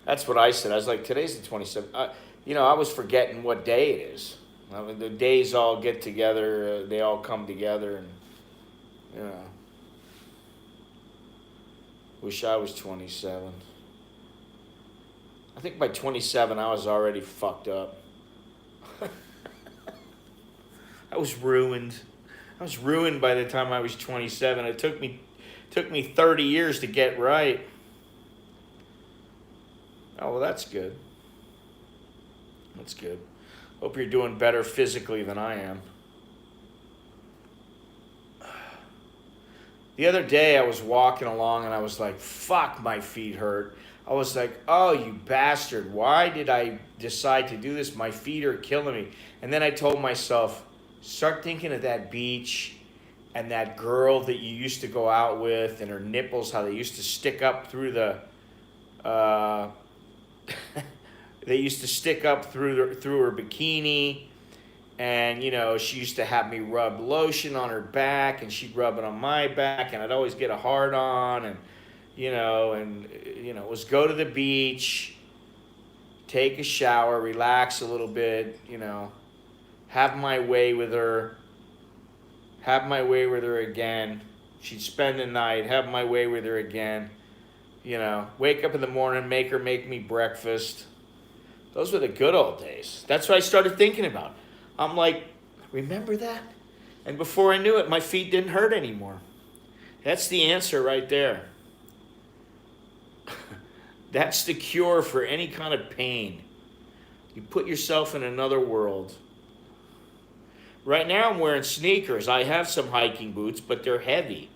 That's what I said. I was like, today's the 27th. You know, I was forgetting what day it is. I mean, the days all get together. They all come together. And, you know. Wish I was 27. I think by 27, I was already fucked up. I was ruined. I was ruined by the time I was 27. It took me 30 years to get right. Oh, well, that's good. That's good. Hope you're doing better physically than I am. The other day I was walking along and I was like, fuck, my feet hurt. I was like, oh, you bastard. Why did I decide to do this? My feet are killing me. And then I told myself, start thinking of that beach and that girl that you used to go out with and her nipples, how they used to stick up through the, they used to stick up through her bikini. And, you know, she used to have me rub lotion on her back and she'd rub it on my back and I'd always get a hard on and, you know, it was go to the beach, take a shower, relax a little bit, you know, have my way with her again. She'd spend the night, have my way with her again, you know, wake up in the morning, make her make me breakfast. Those were the good old days. That's what I started thinking about. I'm like, remember that? And before I knew it, my feet didn't hurt anymore. That's the answer right there. That's the cure for any kind of pain. You put yourself in another world. Right now I'm wearing sneakers. I have some hiking boots, but they're heavy.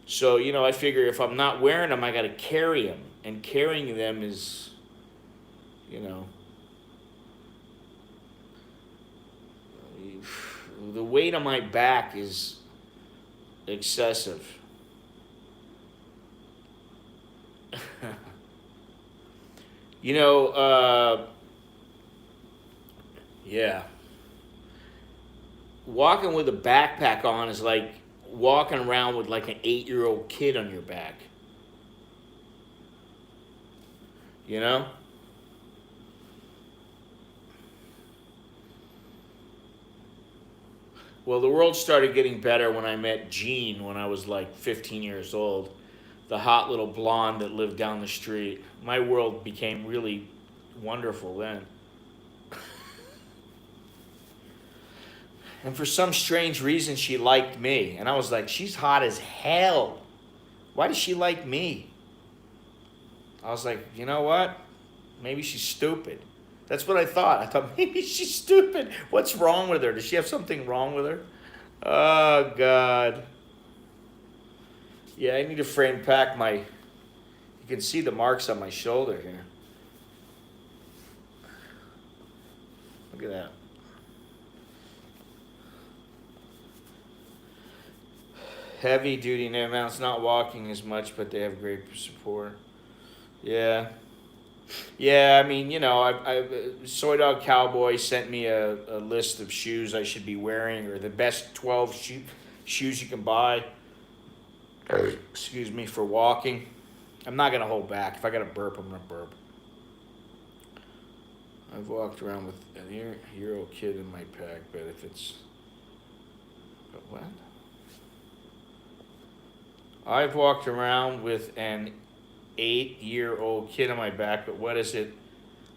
So, you know, I figure if I'm not wearing them, I got to carry them. And carrying them is, you know, the weight on my back is excessive. You know, Yeah. Walking with a backpack on is like walking around with like an 8-year-old kid on your back. You know? Well, the world started getting better when I met Jean when I was like 15 years old. The hot little blonde that lived down the street. My world became really wonderful then. And for some strange reason, she liked me. And I was like, she's hot as hell. Why does she like me? I was like, you know what? Maybe she's stupid. That's what I thought. I thought, maybe she's stupid. What's wrong with her? Does she have something wrong with her? Oh, God. Yeah, I need to frame pack my... You can see the marks on my shoulder here. Look at that. Heavy duty mounts, not walking as much, but they have great support. Yeah. Yeah, I mean, Soy Dog Cowboy sent me a list of shoes I should be wearing, or the best 12 shoes you can buy, excuse me, for walking. I'm not going to hold back. If I got to burp, I'm going to burp. I've walked around with an 8-year-old kid in my pack, but if it's... But what? I've walked around with an 8-year-old kid on my back, but what is it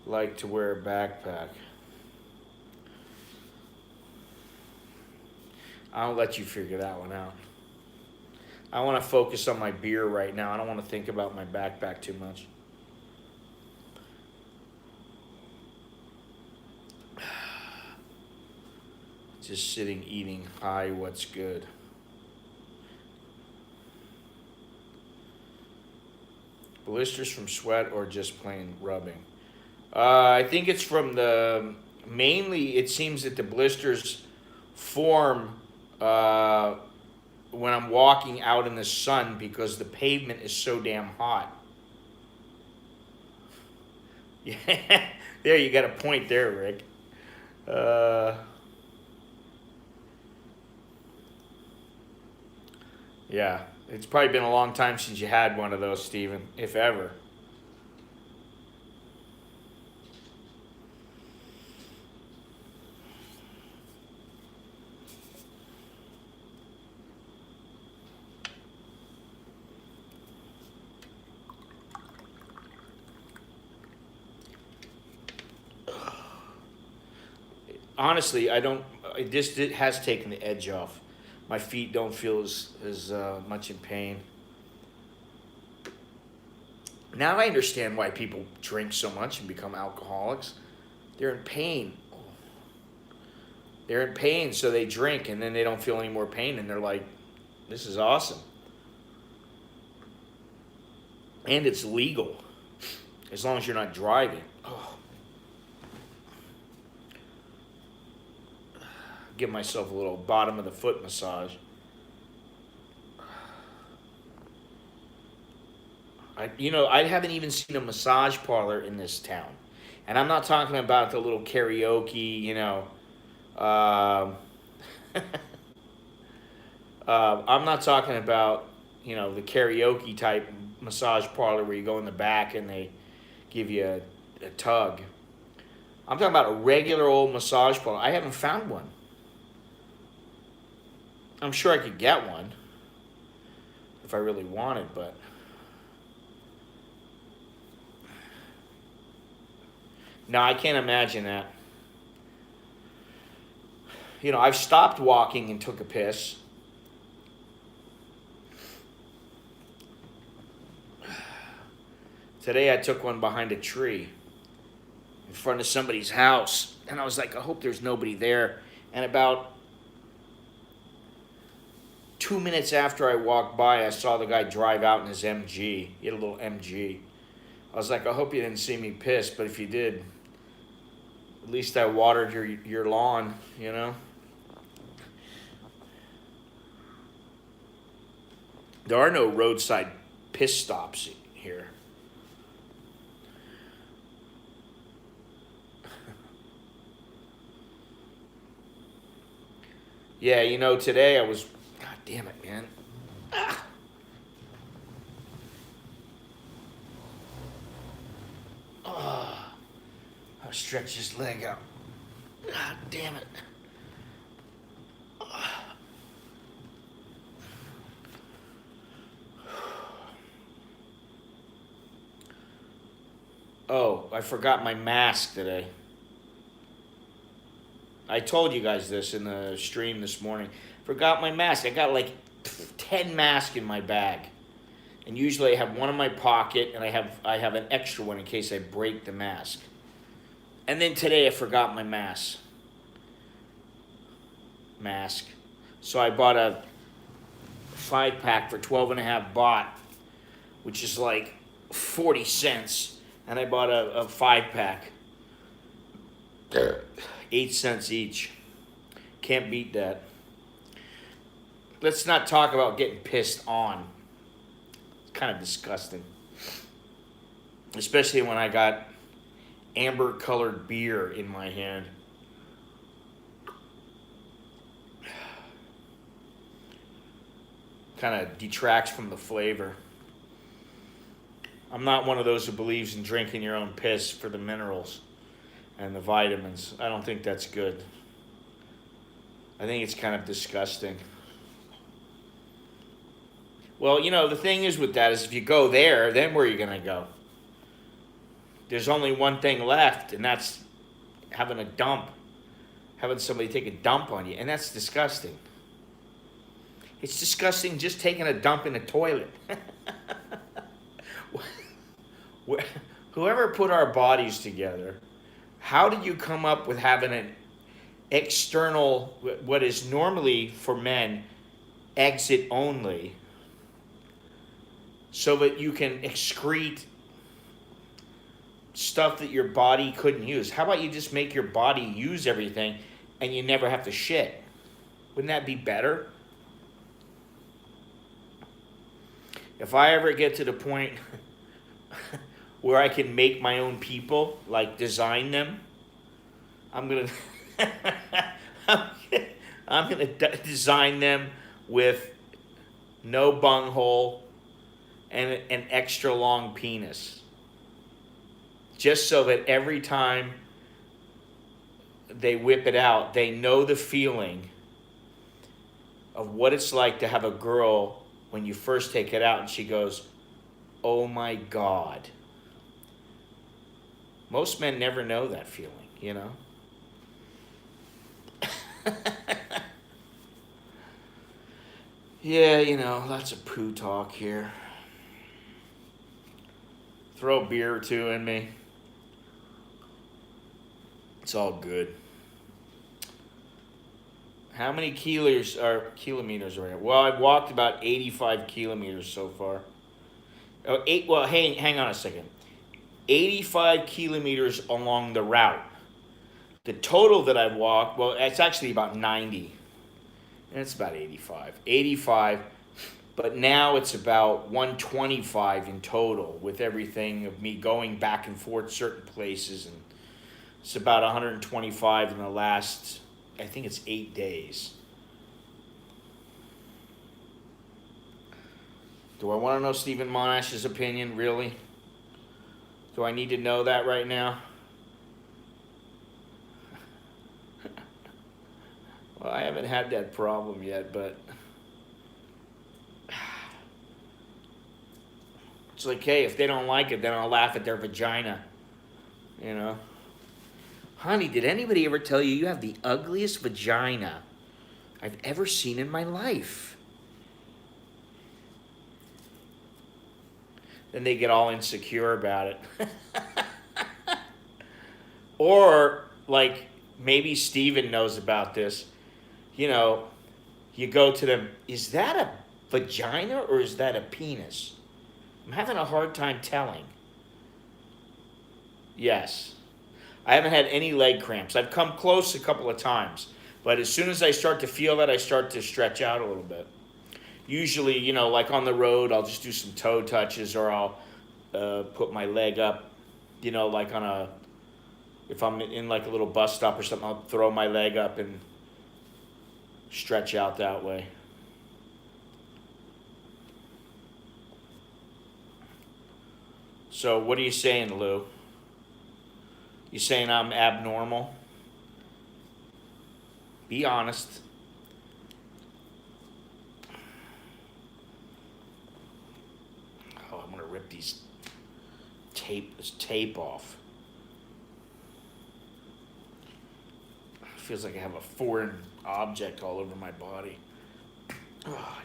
like to wear a backpack? I'll let you figure that one out. I want to focus on my beer right now. I don't want to think about my backpack too much. Just sitting, eating. Hi, what's good? Blisters from sweat or just plain rubbing? I think it's from mainly it seems that the blisters form when I'm walking out in the sun because the pavement is so damn hot. Yeah, there, you got a point there, Rick. Yeah, it's probably been a long time since you had one of those, Steven, if ever. Honestly, I don't. It has taken the edge off. My feet don't feel as much in pain. Now I understand why people drink so much and become alcoholics. They're in pain. They're in pain, so they drink, and then they don't feel any more pain, and they're like, "This is awesome." And it's legal, as long as you're not driving. Oh. Give myself a little bottom of the foot massage. I haven't even seen a massage parlor in this town. And I'm not talking about the little karaoke, I'm not talking about, the karaoke type massage parlor where you go in the back and they give you a tug. I'm talking about a regular old massage parlor. I haven't found one. I'm sure I could get one if I really wanted, but no, I can't imagine that. I've stopped walking and took a piss. Today I took one behind a tree in front of somebody's house, and I was like, I hope there's nobody there. And about 2 minutes after I walked by, I saw the guy drive out in his MG. He had a little MG. I was like, I hope you didn't see me piss, but if you did, at least I watered your lawn, There are no roadside piss stops here. Yeah, you know, today I was. God damn it, man. Oh, I'll stretch his leg out. God damn it. Oh, I forgot my mask today. I told you guys this in the stream this morning. Forgot my mask. I got like 10 masks in my bag. And usually I have one in my pocket and I have an extra one in case I break the mask. And then today I forgot my mask. So I bought a 5-pack for 12 and a half baht, which is like 40 cents. And I bought a 5-pack. 8 cents each. Can't beat that. Let's not talk about getting pissed on. It's kind of disgusting. Especially when I got amber colored beer in my hand. Kind of detracts from the flavor. I'm not one of those who believes in drinking your own piss for the minerals and the vitamins. I don't think that's good. I think it's kind of disgusting. Well, you know, the thing is with that is if you go there, then where are you going to go? There's only one thing left, and that's having a dump. Having somebody take a dump on you, and that's disgusting. It's disgusting just taking a dump in a toilet. Whoever put our bodies together, how did you come up with having an external, what is normally for men, exit only, so that you can excrete stuff that your body couldn't use? How about you just make your body use everything and you never have to shit? Wouldn't that be better? If I ever get to the point where I can make my own people, like design them, I'm gonna I'm gonna design them with no bunghole and an extra long penis, just so that every time they whip it out, they know the feeling of what it's like to have a girl when you first take it out and she goes, "Oh my God." Most men never know that feeling, you know? Yeah, you know, lots of poo talk here. Throw a beer or two in me. It's all good. How many kilometers are right? Well, I've walked about 85 kilometers so far. Oh, hang on a second. 85 kilometers along the route. The total that I've walked, well, it's actually about 90. And it's about 85. 85, but now it's about 125 in total with everything of me going back and forth certain places. And it's about 125 in the last, I think it's 8 days. Do I want to know Stephen Monash's opinion, really? Do I need to know that right now? Well, I haven't had that problem yet, but it's like, hey, if they don't like it, then I'll laugh at their vagina. You know? Honey, did anybody ever tell you you have the ugliest vagina I've ever seen in my life? Then they get all insecure about it. Or, like, maybe Steven knows about this. You know, you go to them, is that a vagina or is that a penis? I'm having a hard time telling. Yes. I haven't had any leg cramps. I've come close a couple of times. But as soon as I start to feel that, I start to stretch out a little bit. Usually, you know, like on the road, I'll just do some toe touches or I'll put my leg up, you know, like if I'm in like a little bus stop or something, I'll throw my leg up and stretch out that way. So what are you saying, Lou? You saying I'm abnormal? Be honest. Oh, I'm gonna rip this tape off. Feels like I have a foreign object all over my body. Oh,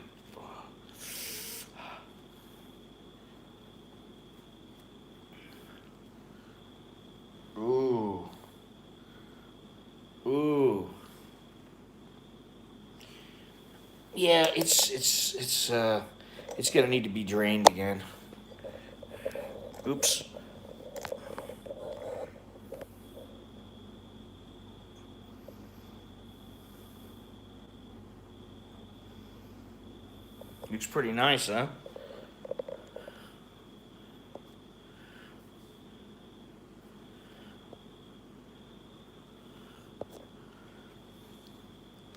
ooh. Ooh. Yeah, it's gonna need to be drained again. Oops. Looks pretty nice, huh?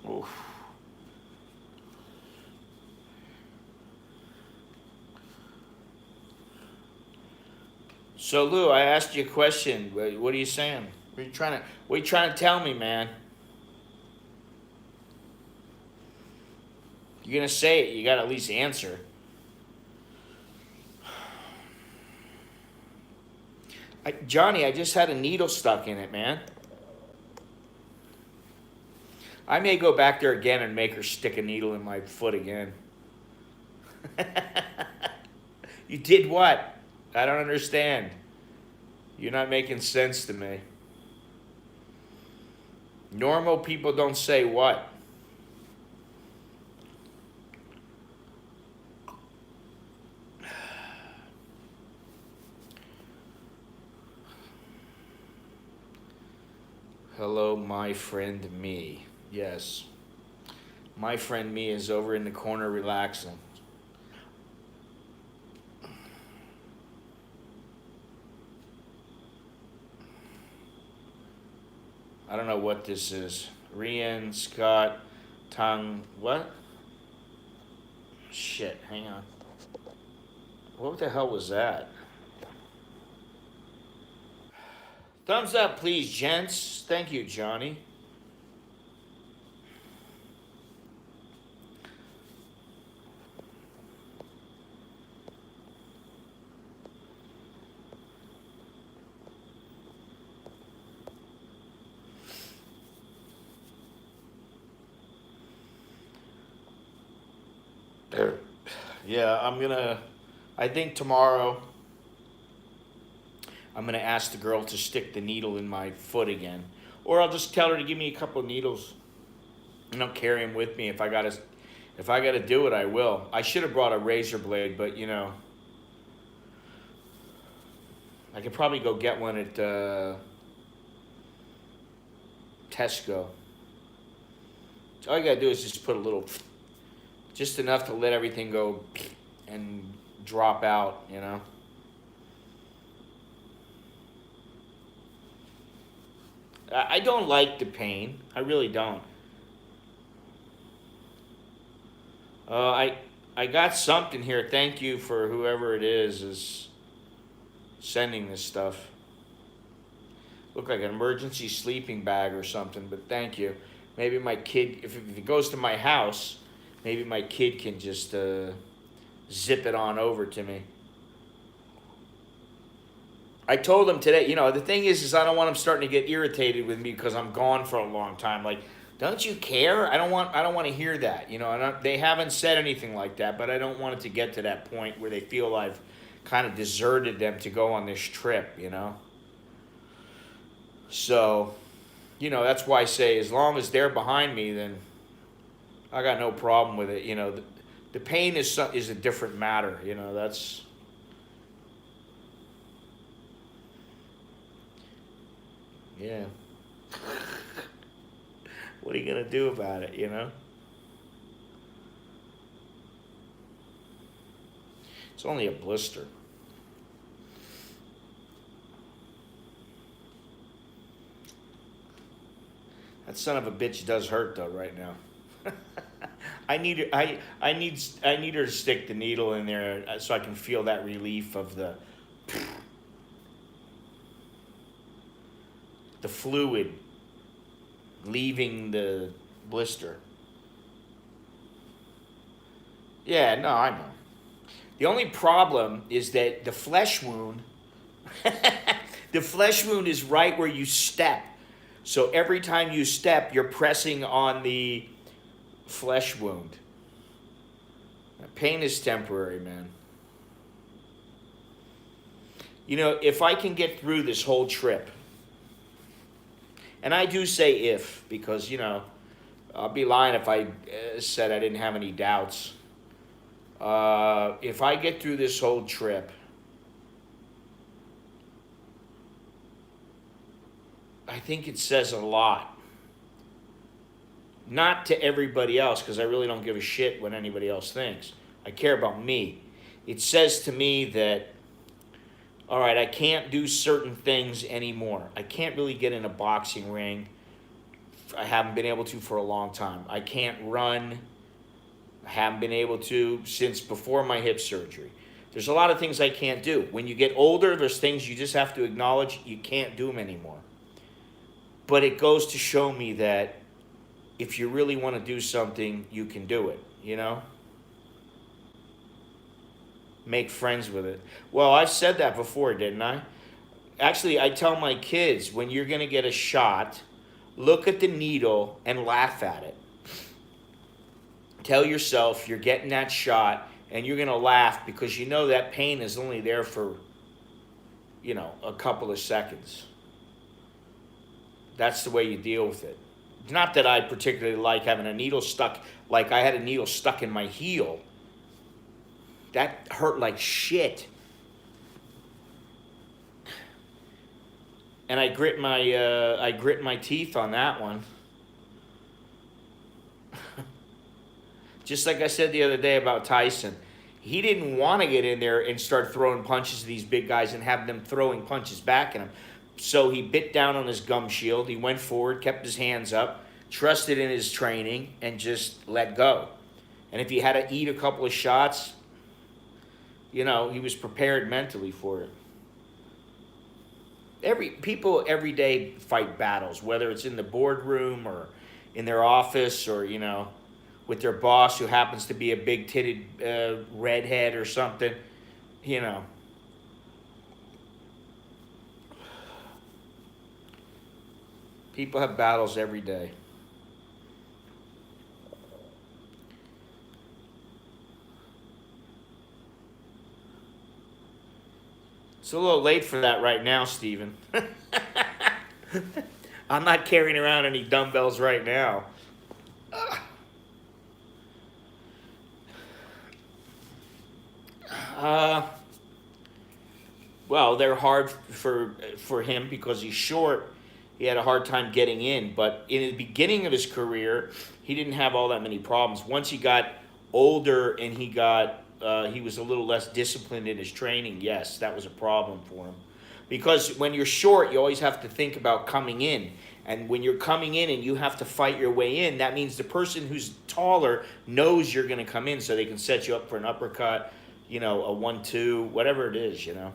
Oof. So Lou, I asked you a question. What are you saying? What are you trying to tell me, man? You're gonna say it. You gotta at least answer. Johnny, I just had a needle stuck in it, man. I may go back there again and make her stick a needle in my foot again. You did what? I don't understand. You're not making sense to me. Normal people don't say what? Hello, my friend me. Yes. My friend me is over in the corner relaxing. I don't know what this is. Rian, Scott, Tongue, what? Shit, hang on. What the hell was that? Thumbs up, please, gents. Thank you, Johnny. There. Yeah, I think tomorrow I'm gonna ask the girl to stick the needle in my foot again. Or I'll just tell her to give me a couple of needles. And I'll carry them with me. If I gotta do it, I will. I should have brought a razor blade, but I could probably go get one at Tesco. So all you gotta do is just put a little, just enough to let everything go and drop out. I don't like the pain. I really don't. I got something here. Thank you for whoever it is sending this stuff. Look like an emergency sleeping bag or something, but thank you. Maybe my kid, if it goes to my house, maybe my kid can just zip it on over to me. I told him today, the thing is I don't want him starting to get irritated with me because I'm gone for a long time. Like, don't you care? I don't want to hear that. They haven't said anything like that, but I don't want it to get to that point where they feel I've kind of deserted them to go on this trip. So, that's why I say as long as they're behind me, then I got no problem with it. The pain is a different matter. That's. Yeah. What are you gonna do about it? It's only a blister. That son of a bitch does hurt though right now. I need her to stick the needle in there so I can feel that relief of the fluid leaving the blister. Yeah, no, I know. The only problem is that the flesh wound, the flesh wound is right where you step. So every time you step, you're pressing on the flesh wound. Pain is temporary, man. You know, if I can get through this whole trip, and I do say if, because, you know, I'll be lying if I said I didn't have any doubts. If I get through this whole trip, I think it says a lot. Not to everybody else, because I really don't give a shit what anybody else thinks. I care about me. It says to me that, all right, I can't do certain things anymore. I can't really get in a boxing ring. I haven't been able to for a long time. I can't run. I haven't been able to since before my hip surgery. There's a lot of things I can't do. When you get older, there's things you just have to acknowledge you can't do them anymore. But it goes to show me that if you really want to do something, you can do it, you know? Make friends with it. Well, I've said that before, didn't I? Actually, I tell my kids, when you're going to get a shot, look at the needle and laugh at it. Tell yourself you're getting that shot and you're going to laugh because you know that pain is only there for, you know, a couple of seconds. That's the way you deal with it. Not that I particularly like having a needle stuck, like I had a needle stuck in my heel. That hurt like shit. And I grit my teeth on that one. Just like I said the other day about Tyson. He didn't want to get in there and start throwing punches to these big guys and have them throwing punches back at him. So he bit down on his gum shield. He went forward, kept his hands up, trusted in his training, and just let go. And if he had to eat a couple of shots, you know, he was prepared mentally for it. People every day fight battles, whether it's in the boardroom or in their office or, you know, with their boss who happens to be a big-titted redhead or something, you know. People have battles every day. It's a little late for that right now, Steven. I'm not carrying around any dumbbells right now. Well, they're hard for him because he's short. He had a hard time getting in. But in the beginning of his career, he didn't have all that many problems. Once he got older and he was a little less disciplined in his training, yes, that was a problem for him. Because when you're short, you always have to think about coming in. And when you're coming in and you have to fight your way in, that means the person who's taller knows you're going to come in so they can set you up for an uppercut, you know, a 1-2, whatever it is, you know.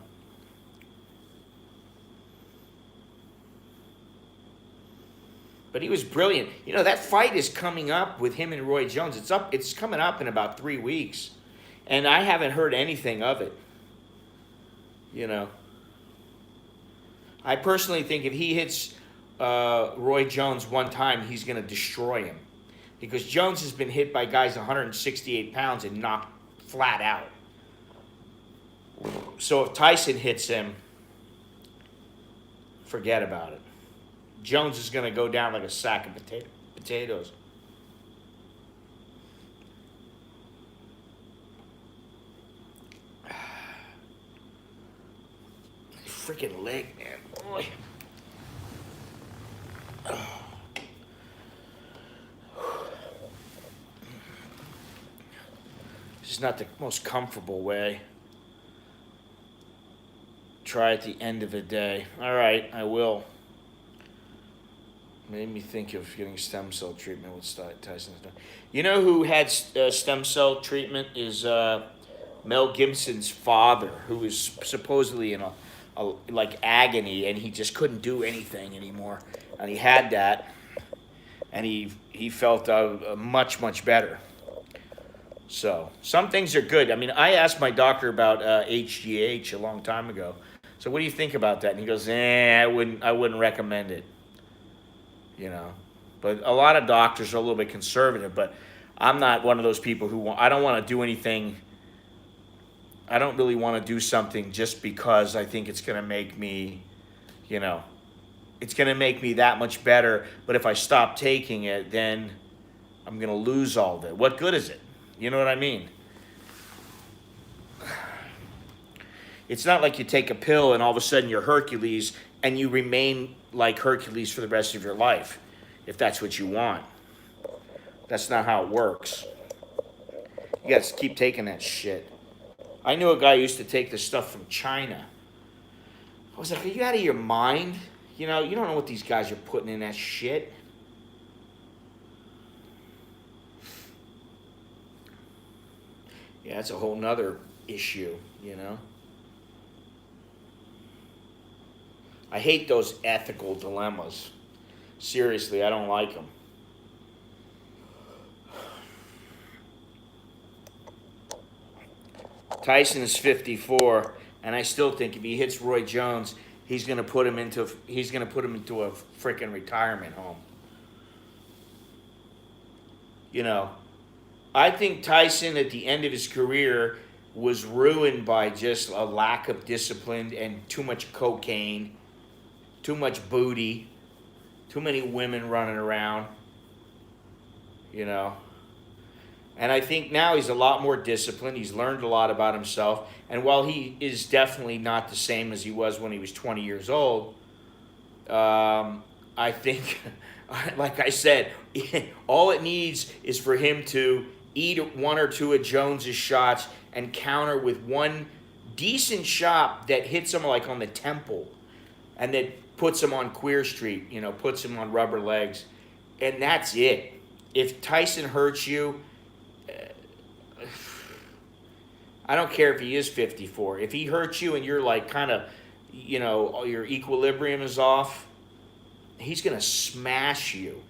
But he was brilliant. You know, that fight is coming up with him and Roy Jones. It's coming up in about 3 weeks. And I haven't heard anything of it. You know. I personally think if he hits Roy Jones one time, he's going to destroy him. Because Jones has been hit by guys 168 pounds and knocked flat out. So if Tyson hits him, forget about it. Jones is going to go down like a sack of potatoes. Freaking leg, man. Boy. This is not the most comfortable way. Try at the end of the day. All right, I will. Made me think of getting stem cell treatment with Tyson's done. You know who had stem cell treatment is Mel Gibson's father, who was supposedly in a like agony, and he just couldn't do anything anymore. And he had that, and he felt much better. So some things are good. I mean, I asked my doctor about HGH a long time ago. So what do you think about that? And he goes, I wouldn't recommend it. You know, but a lot of doctors are a little bit conservative, but I'm not one of those people I don't want to do anything. I don't really want to do something just because I think it's going to make me, you know, it's going to make me that much better. But if I stop taking it, then I'm going to lose all of it. What good is it? You know what I mean? It's not like you take a pill and all of a sudden you're Hercules and you remain like Hercules for the rest of your life, if that's what you want. That's not how it works. You guys keep taking that shit. I knew a guy who used to take this stuff from China. I was like, are you out of your mind? You know, you don't know what these guys are putting in that shit. Yeah, that's a whole nother issue, you know. I hate those ethical dilemmas. Seriously, I don't like them. Tyson is 54, and I still think if he hits Roy Jones, he's gonna put him into a freaking retirement home. You know, I think Tyson at the end of his career was ruined by just a lack of discipline and too much cocaine, too much booty, too many women running around, you know. And I think now he's a lot more disciplined. He's learned a lot about himself. And while he is definitely not the same as he was when he was 20 years old, I think, like I said, all it needs is for him to eat one or two of Jones's shots and counter with one decent shot that hits him like on the temple and that puts him on Queer Street, you know, puts him on rubber legs. And that's it. If Tyson hurts you, I don't care if he is 54. If he hurts you and you're like kind of, you know, your equilibrium is off, he's going to smash you.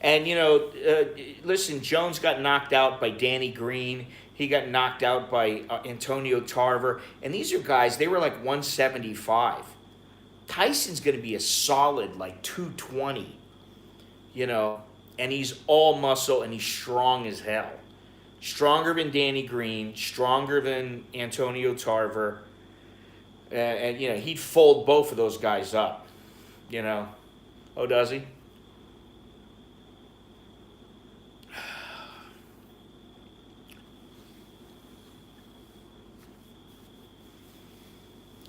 And, you know, listen, Jones got knocked out by Danny Green. He got knocked out by Antonio Tarver. And these are guys, they were like 175. Tyson's going to be a solid like 220, you know, and he's all muscle and he's strong as hell. Stronger than Danny Green, stronger than Antonio Tarver. And, you know, he'd fold both of those guys up, you know. Oh, does he?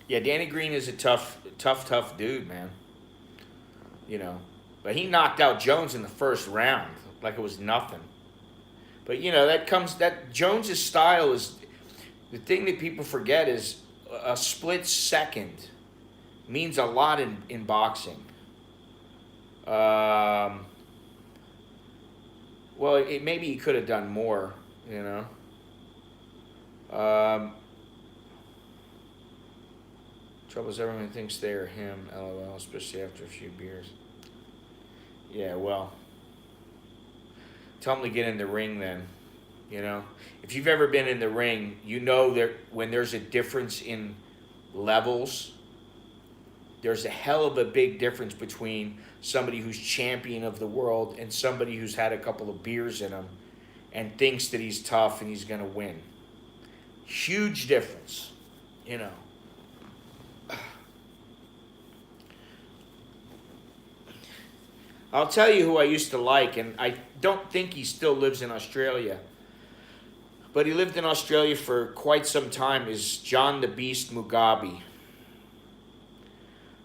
Yeah, Danny Green is a tough dude, man. You know, but he knocked out Jones in the first round like it was nothing. But, you know, that Jones's style is, the thing that people forget is a split second means a lot in boxing. Well, maybe he could have done more, you know. Trouble is everyone thinks they are him, LOL, especially after a few beers. Yeah, well, tell him to get in the ring then, you know. If you've ever been in the ring, you know that when there's a difference in levels, there's a hell of a big difference between somebody who's champion of the world and somebody who's had a couple of beers in him and thinks that he's tough and he's going to win. Huge difference, you know. I'll tell you who I used to like, and I don't think he still lives in Australia, but he lived in Australia for quite some time, is John the Beast Mugabe.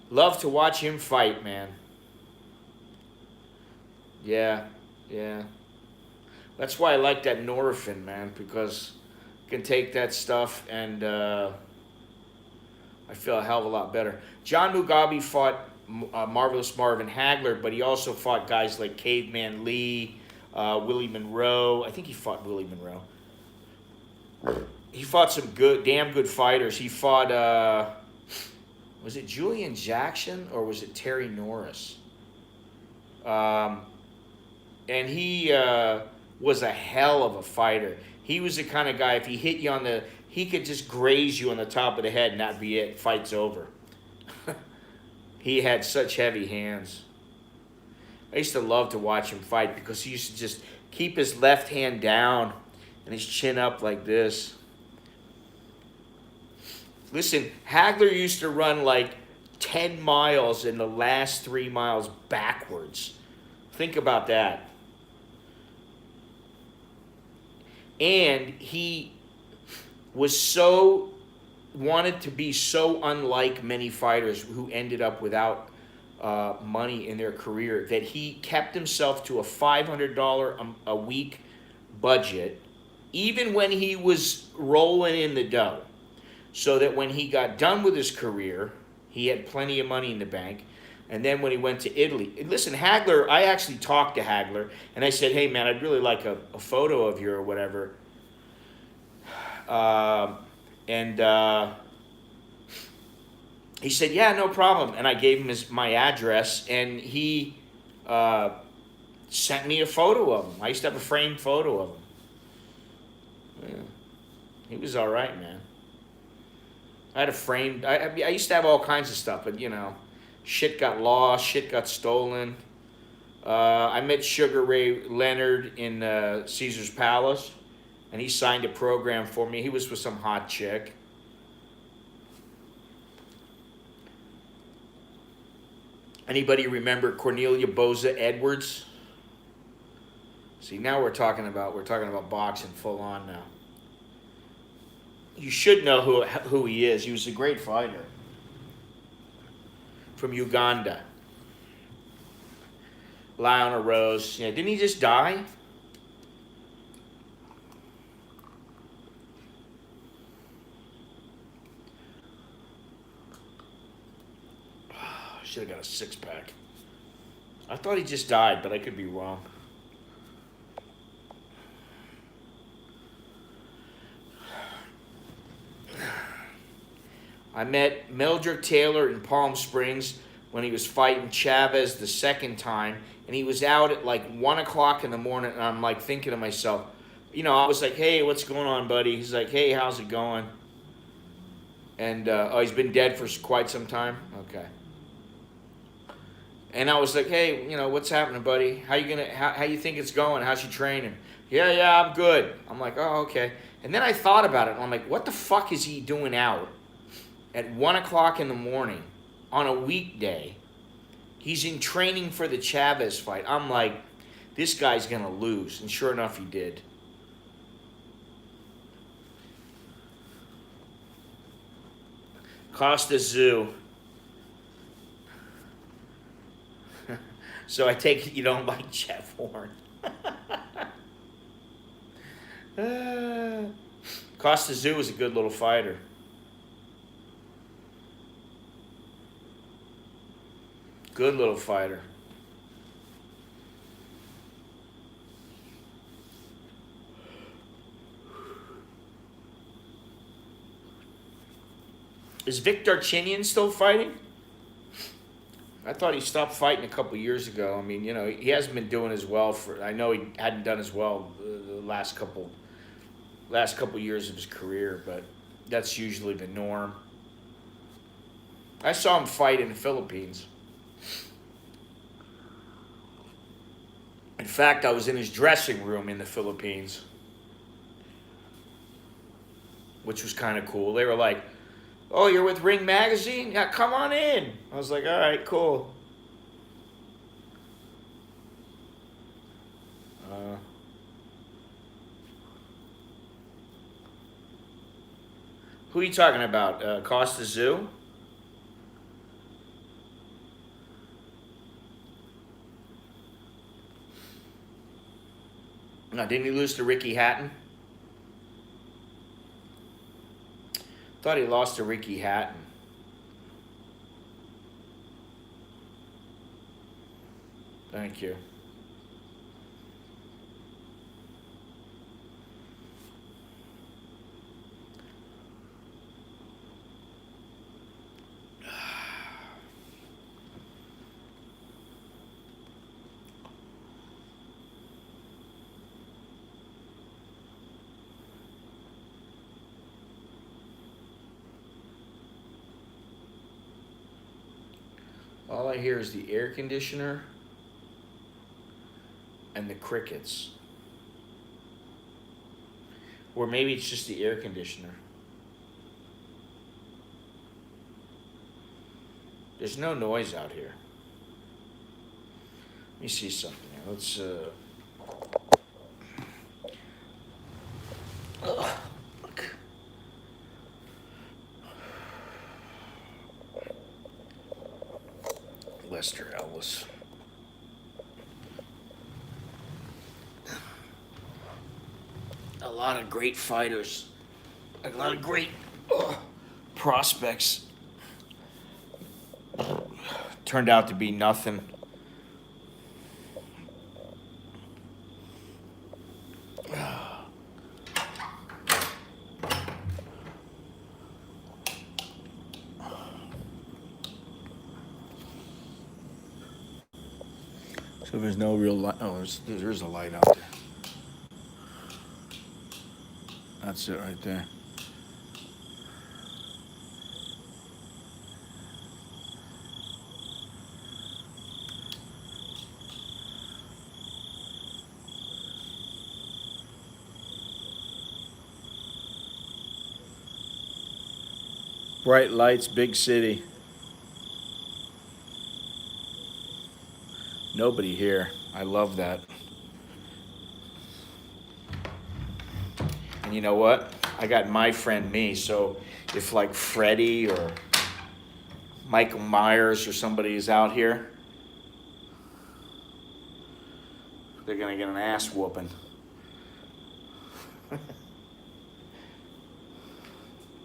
Love to watch him fight, man. Yeah. That's why I like that Norepinephrine, man, because I can take that stuff and I feel a hell of a lot better. John Mugabe fought Marvelous Marvin Hagler, but he also fought guys like Caveman Lee, Willie Monroe. I think he fought Willie Monroe. He fought some damn good fighters. He fought, was it Julian Jackson or was it Terry Norris? And he was a hell of a fighter. He was the kind of guy, if he hit you he could just graze you on the top of the head and that'd be it. Fight's over. He had such heavy hands. I used to love to watch him fight because he used to just keep his left hand down and his chin up like this. Listen, Hagler used to run like 10 miles in the last 3 miles backwards. Think about that. And he wanted to be so unlike many fighters who ended up without money in their career that he kept himself to a $500 a week budget, even when he was rolling in the dough. So that when he got done with his career, he had plenty of money in the bank. And then when he went to Italy, and listen, Hagler, I actually talked to Hagler, and I said, hey, man, I'd really like a photo of you or whatever. He said, yeah, no problem. And I gave him my address, and he sent me a photo of him. I used to have a framed photo of him. Yeah. He was all right, man. I had a framed, I used to have all kinds of stuff, but, you know, shit got lost, shit got stolen. I met Sugar Ray Leonard in Caesar's Palace, and he signed a program for me. He was with some hot chick. Anybody remember Cornelia Boza Edwards? See, now we're talking about boxing full on now. You should know who he is. He was a great fighter from Uganda. Lionel Rose. Yeah, didn't he just die? Should have got a six-pack. I thought he just died, but I could be wrong. I met Mildred Taylor in Palm Springs when he was fighting Chavez the second time, and he was out at like 1 o'clock in the morning, and I'm like thinking to myself, you know, I was like, hey, what's going on, buddy? He's like, hey, how's it going? And, he's been dead for quite some time? Okay. And I was like, hey, you know, what's happening, buddy? How you think it's going? How's your training? Yeah, I'm good. I'm like, oh, okay. And then I thought about it, and I'm like, what the fuck is he doing out at 1 o'clock in the morning on a weekday? He's in training for the Chavez fight. I'm like, this guy's going to lose. And sure enough, he did. Costa Zoo. So I take it you don't like Jeff Horn. Costa Zoo is a good little fighter. Good little fighter. Is Vic Darchinyan still fighting? I thought he stopped fighting a couple years ago. I mean, you know, he hasn't been doing as well I know he hadn't done as well the last couple years of his career, but that's usually the norm. I saw him fight in the Philippines. In fact, I was in his dressing room in the Philippines, which was kind of cool. They were like, oh, you're with Ring Magazine? Yeah, come on in. I was like, all right, cool. Who are you talking about? Costa Zoo? No, didn't he lose to Ricky Hatton? Thought he lost to Ricky Hatton. Thank you. All I hear is the air conditioner and the crickets. Or maybe it's just the air conditioner. There's no noise out here. Let me see something. Let's look. Lester Ellis. A lot of great fighters. A lot of great prospects. Turned out to be nothing. So there's no real light. Oh, there's a light out there. That's it right there. Bright lights, big city. Nobody here. I love that. And you know what? I got my friend me, so if like Freddie or Michael Myers or somebody is out here, they're gonna get an ass whooping.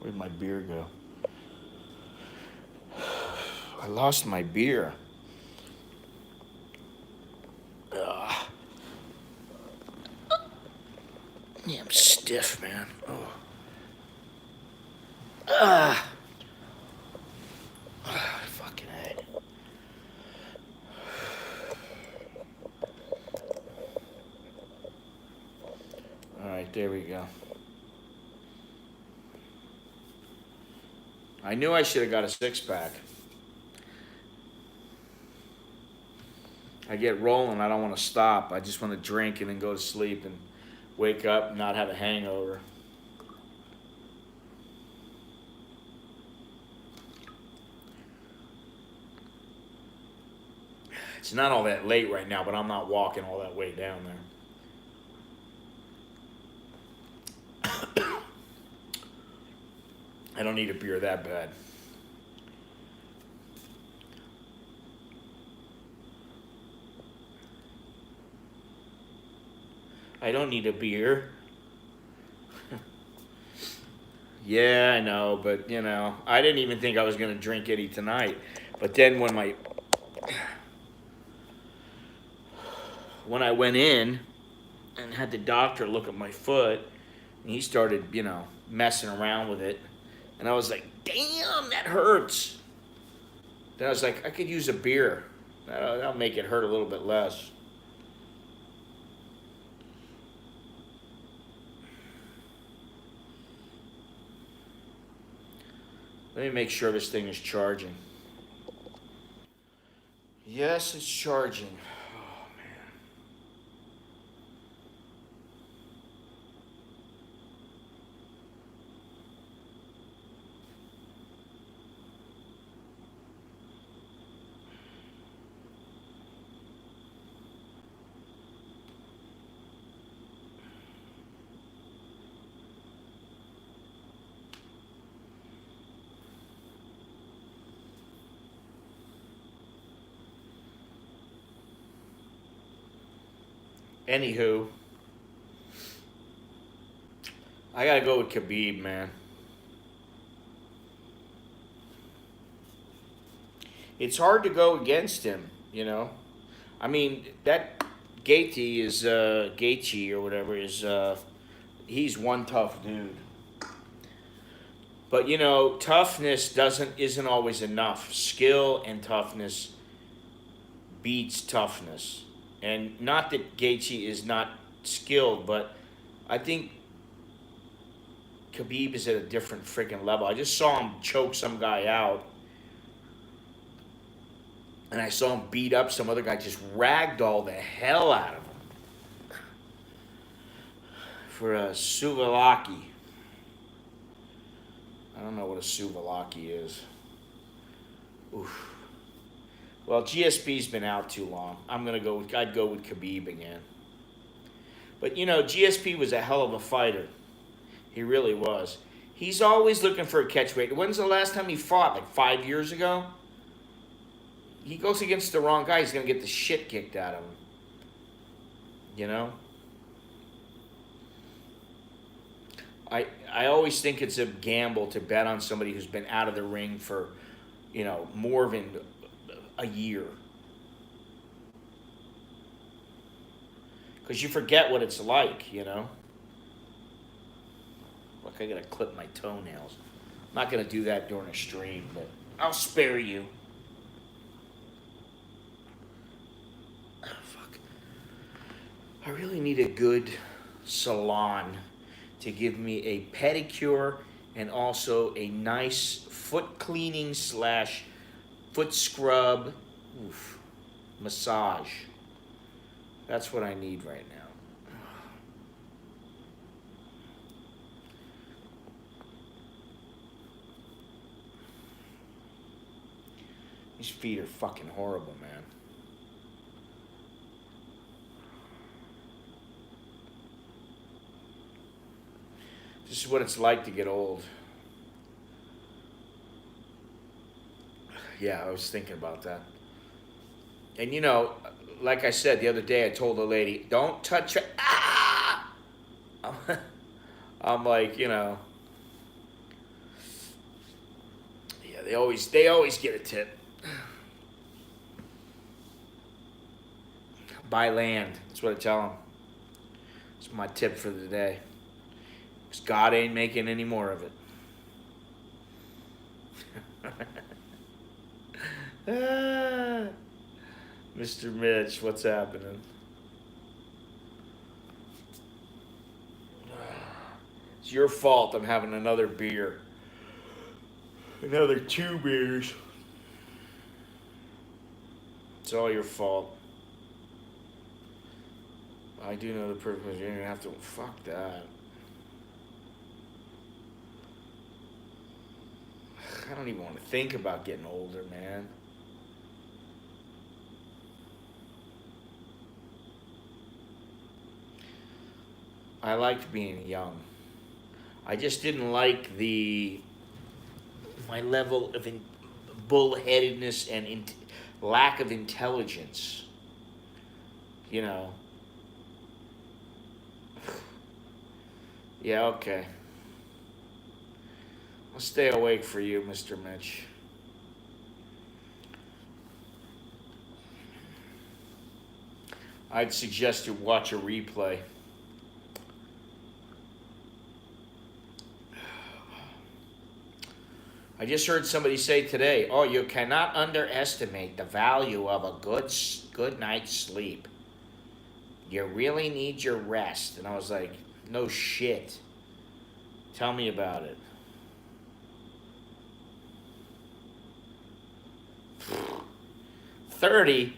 Where'd my beer go? I lost my beer. Yeah, I'm stiff, man. Oh. Fucking head. All right, there we go. I knew I should have got a six-pack. I get rolling. I don't want to stop. I just want to drink and then go to sleep and wake up and not have a hangover. It's not all that late right now, but I'm not walking all that way down there. I don't need a beer that bad. I don't need a beer. Yeah, I know, but you know, I didn't even think I was gonna drink any tonight. But then when I went in and had the doctor look at my foot, and he started, you know, messing around with it, and I was like, damn, that hurts. Then I was like, I could use a beer. That'll make it hurt a little bit less. Let me make sure this thing is charging. Yes, it's charging. Oh, man. Anywho, I gotta go with Khabib, man. It's hard to go against him, you know. I mean, that Gaethje or whatever he's one tough dude. But you know, toughness isn't always enough. Skill and toughness beats toughness. And not that Gaethje is not skilled, but I think Khabib is at a different freaking level. I just saw him choke some guy out, and I saw him beat up some other guy, just ragdoll the hell out of him for a Suvalaki. I don't know what a Suvalaki is. Oof. Well, GSP's been out too long. I'd go with Khabib again. But you know, GSP was a hell of a fighter. He really was. He's always looking for a catch weight. When's the last time he fought? Like 5 years ago? He goes against the wrong guy, he's going to get the shit kicked out of him. You know? I always think it's a gamble to bet on somebody who's been out of the ring for, you know, more than a year. Because you forget what it's like, you know? Look, I got to clip my toenails. I'm not going to do that during a stream, but I'll spare you. Oh, fuck. I really need a good salon to give me a pedicure and also a nice foot cleaning / foot scrub massage. That's what I need right now. These feet are fucking horrible, man. This is what it's like to get old. Yeah, I was thinking about that. And you know, like I said the other day, I told a lady, don't touch her. Ah! I'm like, you know, yeah, they always get a tip. Buy land. That's what I tell them. It's my tip for the day. Because God ain't making any more of it. Mr. Mitch, what's happening? It's your fault I'm having another beer. Another 2 beers. It's all your fault. I do know the purpose. You're gonna have to. Fuck that. I don't even want to think about getting older, man. I liked being young. I just didn't like my level of bullheadedness and lack of intelligence. You know. Yeah, okay. I'll stay awake for you, Mr. Mitch. I'd suggest you watch a replay. I just heard somebody say today, oh, you cannot underestimate the value of a good night's sleep. You really need your rest. And I was like, no shit. Tell me about it. $30?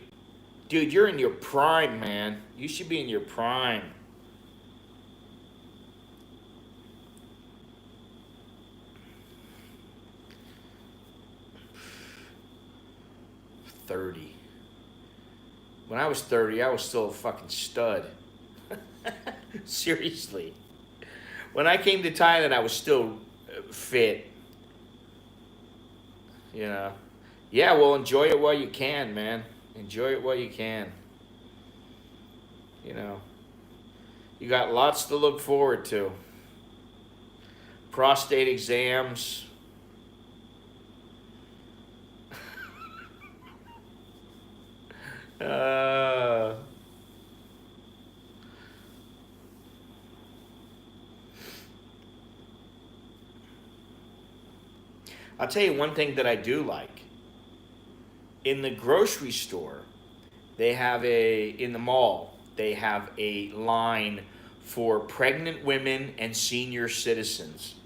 Dude, you're in your prime, man. You should be in your prime. $30. When I was 30, I was still a fucking stud. Seriously. When I came to Thailand, I was still fit. You know. Yeah, well, enjoy it while you can, man. Enjoy it while you can. You know. You got lots to look forward to. Prostate exams. I'll tell you one thing that I do like. In the grocery store, in the mall, they have a line for pregnant women and senior citizens.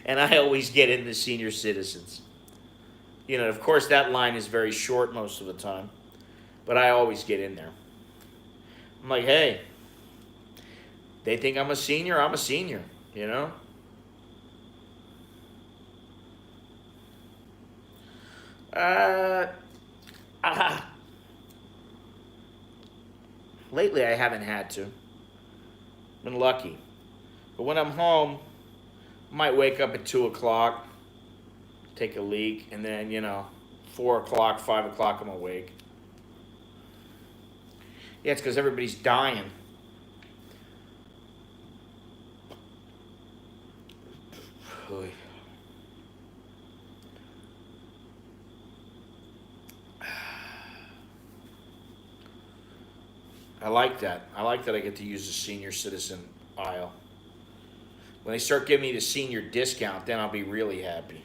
And I always get in the senior citizens. Of course, that line is very short most of the time, but I always get in there. I'm like, hey, they think I'm a senior, I'm a senior, you know? Uh, ah, Lately, I haven't had to. Been lucky. But when I'm home, I might wake up at 2 o'clock, take a leak, and then, 4 o'clock, 5 o'clock, I'm awake. Yeah, it's because everybody's dying. Oy. I like that. I like that I get to use the senior citizen aisle. When they start giving me the senior discount, then I'll be really happy.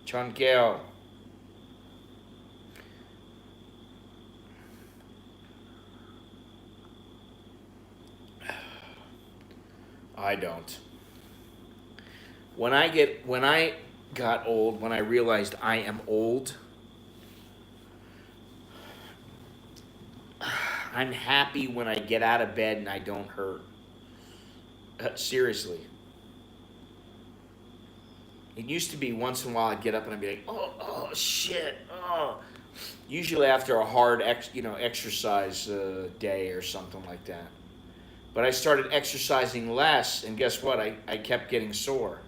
Chunkeo. I don't. When I got old, when I realized I am old, I'm happy when I get out of bed and I don't hurt. Seriously. It used to be once in a while I'd get up and I'd be like, oh shit, oh. Usually after a hard exercise day or something like that. But I started exercising less, and guess what? I kept getting sore.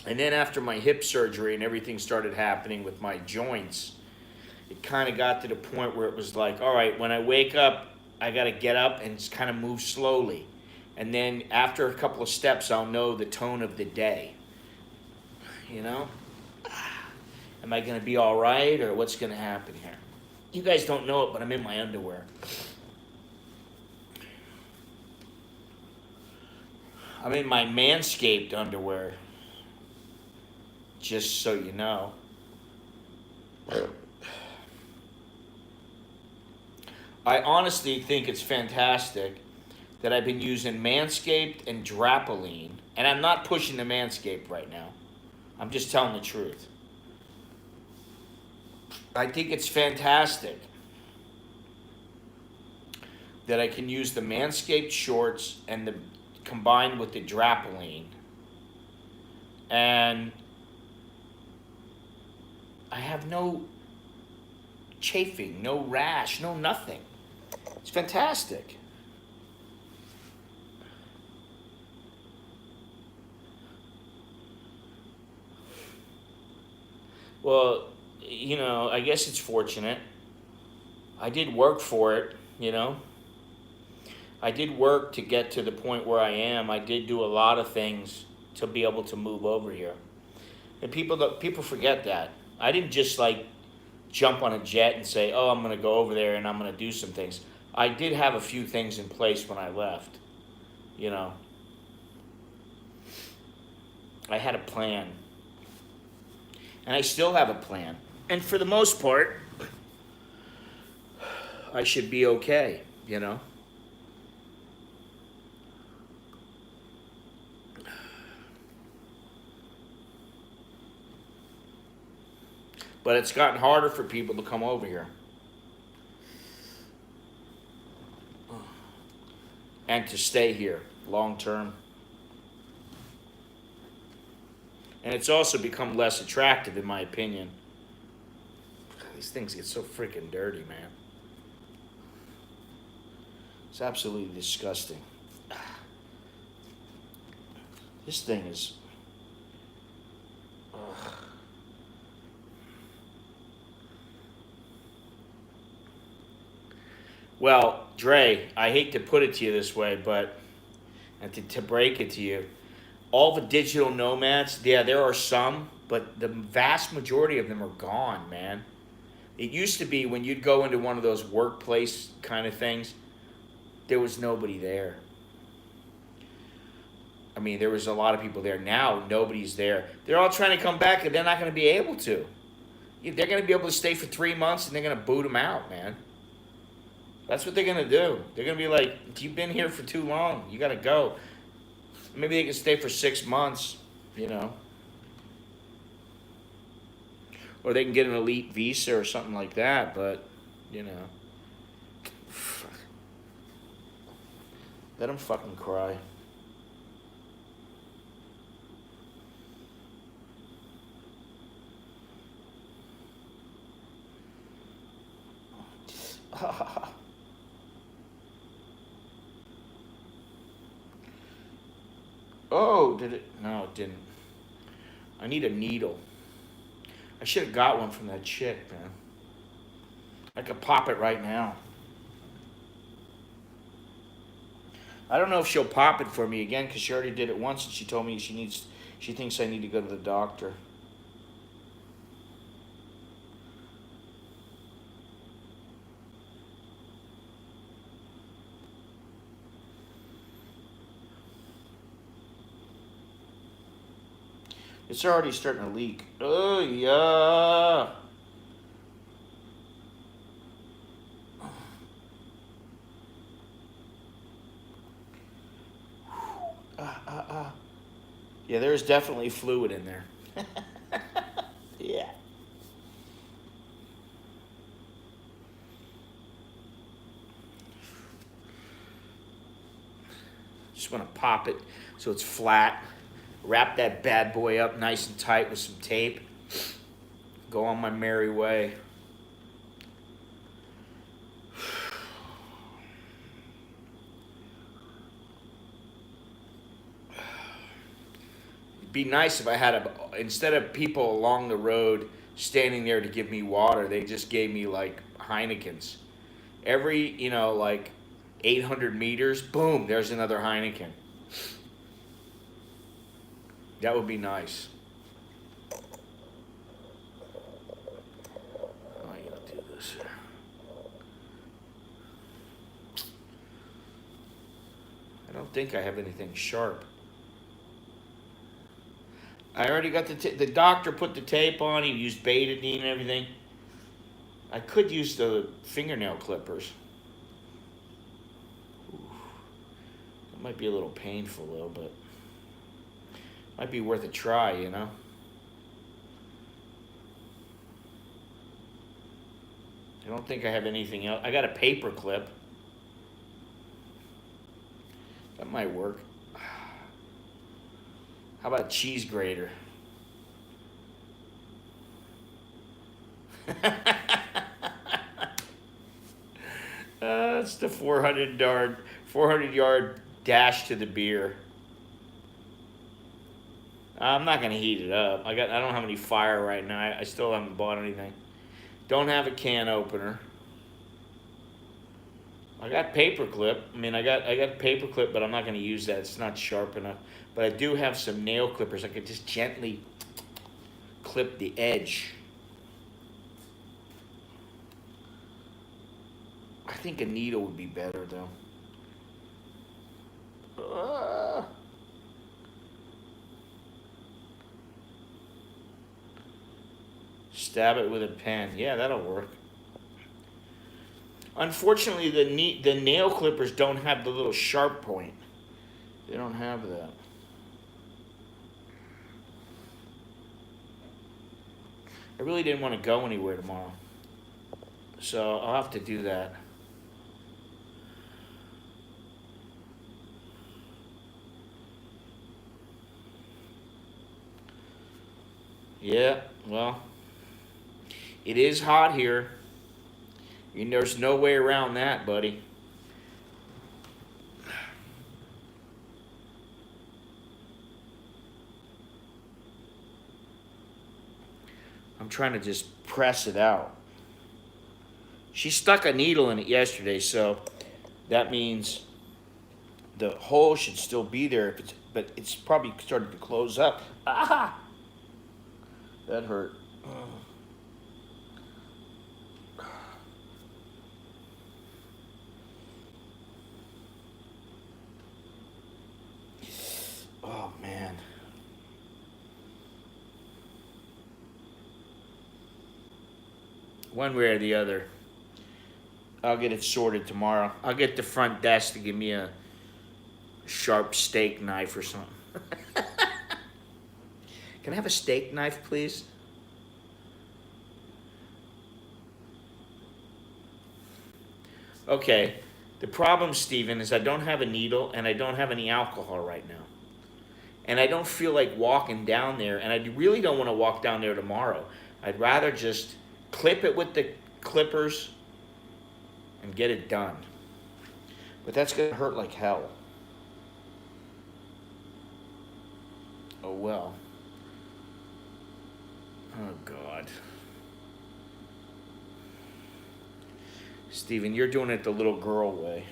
And then after my hip surgery and everything started happening with my joints, it kind of got to the point where it was like, all right, when I wake up, I got to get up and just kind of move slowly. And then after a couple of steps, I'll know the tone of the day. You know? Am I going to be all right, or what's going to happen here? You guys don't know it, but I'm in my underwear. I'm in my Manscaped underwear. Just so you know. I honestly think it's fantastic that I've been using Manscaped and Drapoline. And I'm not pushing the Manscaped right now. I'm just telling the truth. I think it's fantastic that I can use the Manscaped shorts and combined with the Drapoline. And I have no chafing, no rash, no nothing. It's fantastic. Well, I guess it's fortunate. I did work for it, I did work to get to the point where I am. I did do a lot of things to be able to move over here. And people forget that. I didn't just jump on a jet and say, "Oh, I'm going to go over there and I'm going to do some things." I did have a few things in place when I left. I had a plan. And I still have a plan. And for the most part, I should be okay, But it's gotten harder for people to come over here. And to stay here long term. And it's also become less attractive, in my opinion. These things get so freaking dirty, man. It's absolutely disgusting. This thing is... Ugh. Well, Dre, I hate to put it to you this way, but... And to break it to you, all the digital nomads, yeah, there are some, but the vast majority of them are gone, man. It used to be when you'd go into one of those workplace kind of things, there was nobody there. I mean, there was a lot of people there. Now, nobody's there. They're all trying to come back, and they're not going to be able to. They're going to be able to stay for 3 months, and they're going to boot them out, man. That's what they're going to do. They're going to be like, you've been here for too long. You got to go. Maybe they can stay for 6 months, you know. Or they can get an elite visa or something like that, but, you know. Let them fucking cry. Oh, did it? No, it didn't. I need a needle. I should have got one from that chick, man. I could pop it right now. I don't know if she'll pop it for me again because she already did it once and she told me she thinks I need to go to the doctor. It's already starting to leak. Oh, yeah. Yeah, there's definitely fluid in there. Yeah. Just want to pop it so it's flat. Wrap that bad boy up nice and tight with some tape. Go on my merry way. It'd be nice if I had instead of people along the road standing there to give me water, they just gave me like Heinekens. Every, like 800 meters, boom, there's another Heineken. That would be nice. How am I gonna do this here? I don't think I have anything sharp. I already got the doctor put the tape on. He used betadine and everything. I could use the fingernail clippers. Ooh. That might be a little painful though, but might be worth a try, you know? I don't think I have anything else. I got a paper clip. That might work. How about a cheese grater? That's the 400-yard dash to the beer. I'm not gonna heat it up. I don't have any fire right now. I still haven't bought anything. Don't have a can opener. I got paper clip. I mean, I got paper clip, but I'm not gonna use that. It's not sharp enough. But I do have some nail clippers. I could just gently clip the edge. I think a needle would be better though. Stab it with a pen. Yeah, that'll work. Unfortunately, the nail clippers don't have the little sharp point. They don't have that. I really didn't want to go anywhere tomorrow, so I'll have to do that. Yeah, well, it is hot here. And there's no way around that, buddy. I'm trying to just press it out. She stuck a needle in it yesterday, so that means the hole should still be there, if it's, but it's probably started to close up. Ah, that hurt. Oh man. One way or the other, I'll get it sorted tomorrow. I'll get the front desk to give me a sharp steak knife or something. Can I have a steak knife, please? Okay. The problem, Stephen, is I don't have a needle and I don't have any alcohol right now. And I don't feel like walking down there, and I really don't want to walk down there tomorrow. I'd rather just clip it with the clippers and get it done. But that's going to hurt like hell. Oh well. Oh God. Steven, you're doing it the little girl way.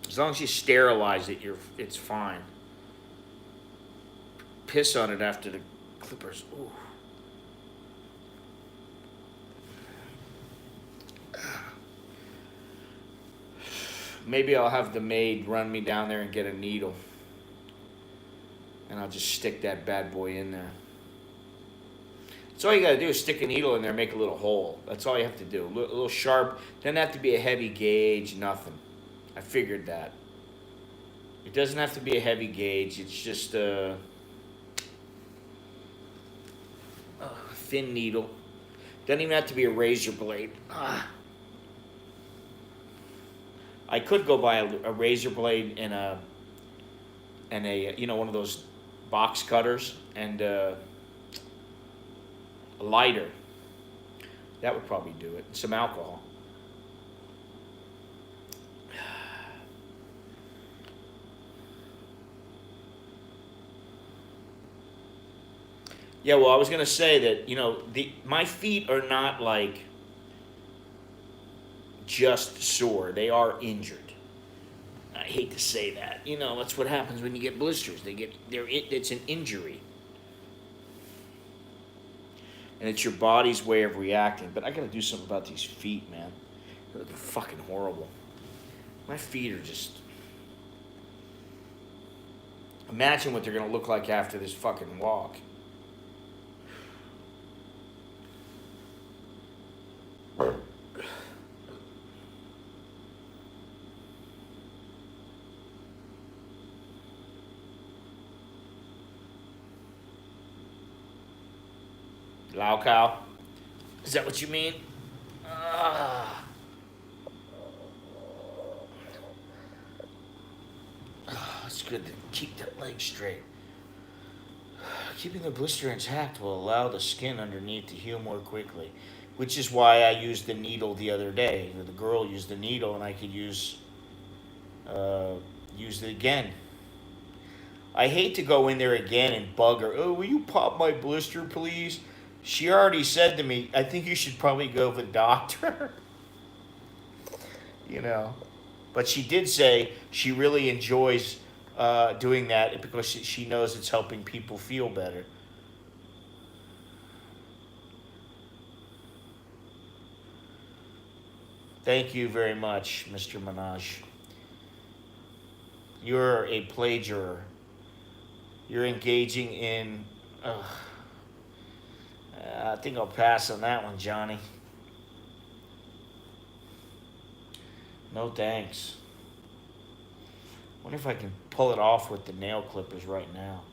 As long as you sterilize it, it's fine. Piss on it after the clippers. Ooh. Maybe I'll have the maid run me down there and get a needle. And I'll just stick that bad boy in there. That's all you gotta do is stick a needle in there and make a little hole. That's all you have to do. A little sharp. Doesn't have to be a heavy gauge, nothing. I figured that. It doesn't have to be a heavy gauge. It's just a thin needle. Doesn't even have to be a razor blade. I could go buy a razor blade and a one of those box cutters and a lighter. That would probably do it. Some alcohol. Yeah, well, I was gonna say that my feet are not like just sore; they are injured. I hate to say that. That's what happens when you get blisters. It's an injury, and it's your body's way of reacting. But I gotta do something about these feet, man. They're fucking horrible. My feet are just. Imagine what they're gonna look like after this fucking walk. Lao cow? Is that what you mean? It's good to keep that leg straight. Keeping the blister intact will allow the skin underneath to heal more quickly, which is why I used the needle the other day. The girl used the needle, and I could use it again. I hate to go in there again and bug her. Oh, will you pop my blister, please? She already said to me, I think you should probably go to the doctor. But she did say she really enjoys doing that because she knows it's helping people feel better. Thank you very much, Mr. Minaj. You're a plagiarizer. You're engaging in... I think I'll pass on that one, Johnny. No thanks. Wonder if I can pull it off with the nail clippers right now.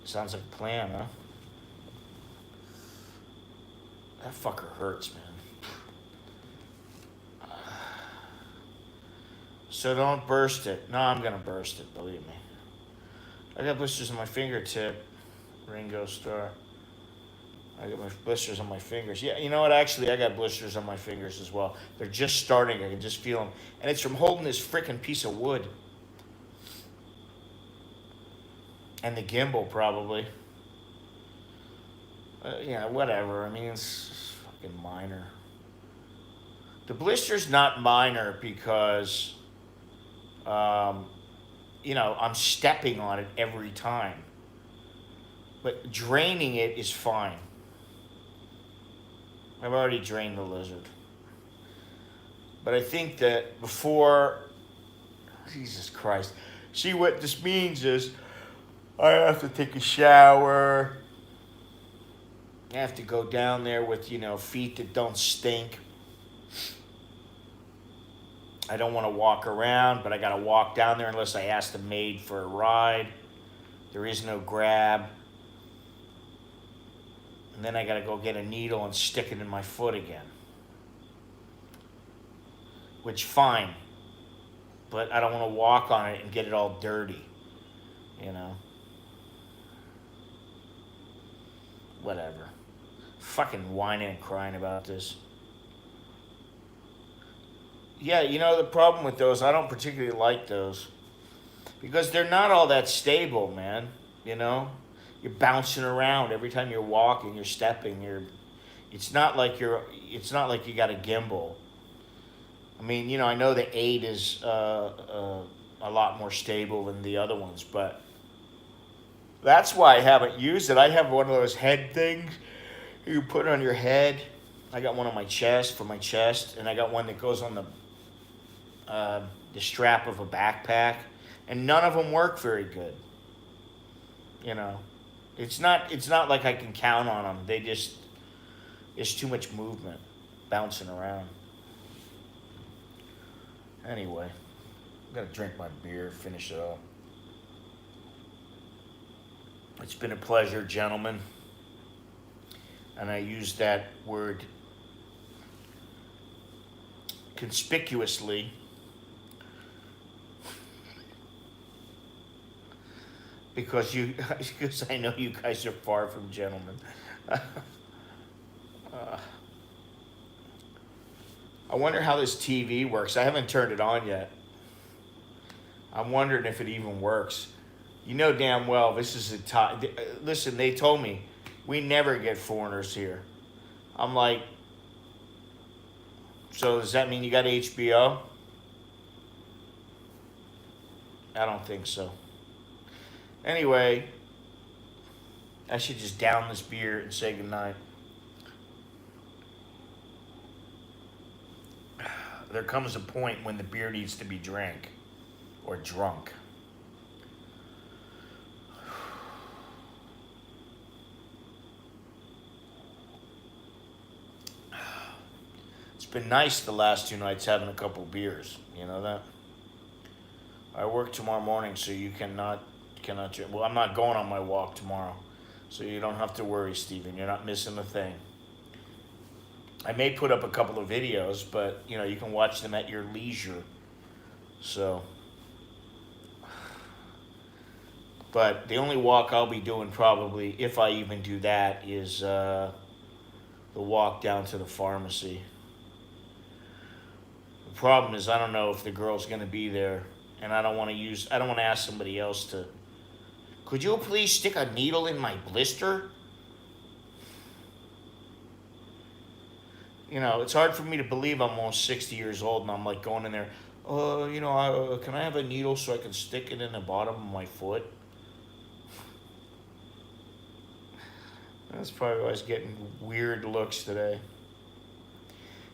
Sounds like a plan, huh? That fucker hurts, man. So don't burst it. No, I'm gonna burst it, believe me. I got blisters on my fingertip, Ringo Starr. I got my blisters on my fingers. Yeah, you know what? Actually, I got blisters on my fingers as well. They're just starting. I can just feel them. And it's from holding this freaking piece of wood. And the gimbal, probably. Yeah, whatever. I mean, it's Fucking minor. The blister's not minor because, I'm stepping on it every time. But draining it is fine. I've already drained the lizard. But I think that before, Jesus Christ. See, what this means is I have to take a shower. I have to go down there with, feet that don't stink. I don't want to walk around, but I got to walk down there unless I ask the maid for a ride. There is no grab. And then I got to go get a needle and stick it in my foot again. Which, fine. But I don't want to walk on it and get it all dirty. Whatever. Fucking whining and crying about this. Yeah, the problem with those, I don't particularly like those. Because they're not all that stable, man. You're bouncing around every time you're walking, you're stepping, it's not like you got a gimbal. I mean, I know the 8 is a lot more stable than the other ones, but that's why I haven't used it. I have one of those head things you put on your head. I got one on my chest, for my chest, and I got one that goes on the strap of a backpack, and none of them work very good. It's not like I can count on them. It's too much movement, bouncing around. Anyway, I'm gonna drink my beer, finish it up. It's been a pleasure, gentlemen. And I use that word conspicuously because I know you guys are far from gentlemen. I wonder how this TV works. I haven't turned it on yet. I'm wondering if it even works. You know damn well this is listen, they told me we never get foreigners here. I'm like, so does that mean you got HBO? I don't think so. Anyway, I should just down this beer and say goodnight. There comes a point when the beer needs to be drank or drunk. It's been nice the last 2 nights having a couple beers. You know that? I work tomorrow morning, so you cannot drink. Well, I'm not going on my walk tomorrow, so you don't have to worry, Stephen. You're not missing a thing. I may put up a couple of videos, but you can watch them at your leisure. So, but the only walk I'll be doing probably, if I even do that, is the walk down to the pharmacy. The problem is I don't know if the girl's going to be there, and I don't want to ask somebody else to, could you please stick a needle in my blister? It's hard for me to believe I'm almost 60 years old and I'm like going in there, can I have a needle so I can stick it in the bottom of my foot? That's probably why I was getting weird looks today.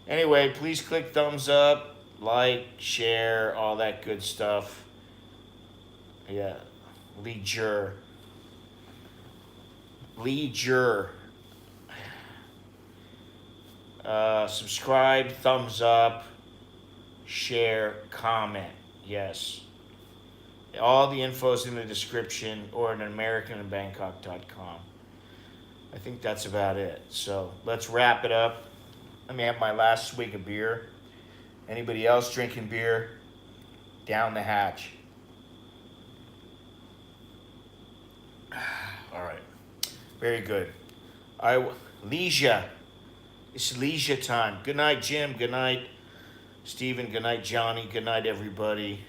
Anyway, please click thumbs up, like, share, all that good stuff. Yeah, leisure. Subscribe, thumbs up, share, comment. Yes. All the info's in the description or at americaninbangkok.com. I think that's about it. So let's wrap it up. Let me have my last swig of beer. Anybody else drinking beer? Down the hatch. All right. Very good. Leisure. It's leisure time. Good night, Jim. Good night, Stephen. Good night, Johnny. Good night, everybody.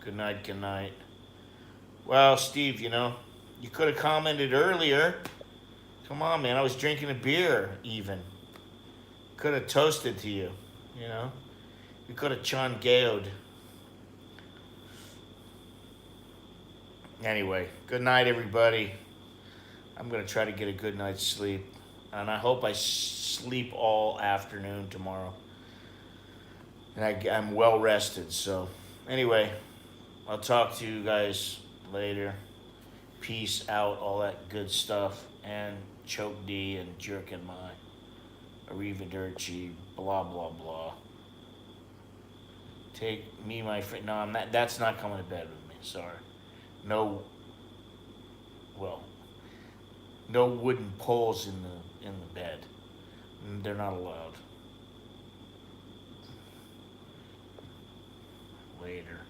Good night, good night. Well, Steve, you could have commented earlier. Come on, man. I was drinking a beer, even. Could have toasted to you, you know? We could have Chon Gayoed. Anyway, good night, everybody. I'm going to try to get a good night's sleep. And I hope I sleep all afternoon tomorrow. And I'm well rested. So, anyway, I'll talk to you guys later. Peace out, all that good stuff. And choke D and jerking my arrivederci, blah, blah, blah. Take me, my friend. No, I'm not. That's not coming to bed with me. Sorry. No. Well, no wooden poles in the bed. They're not allowed. Later.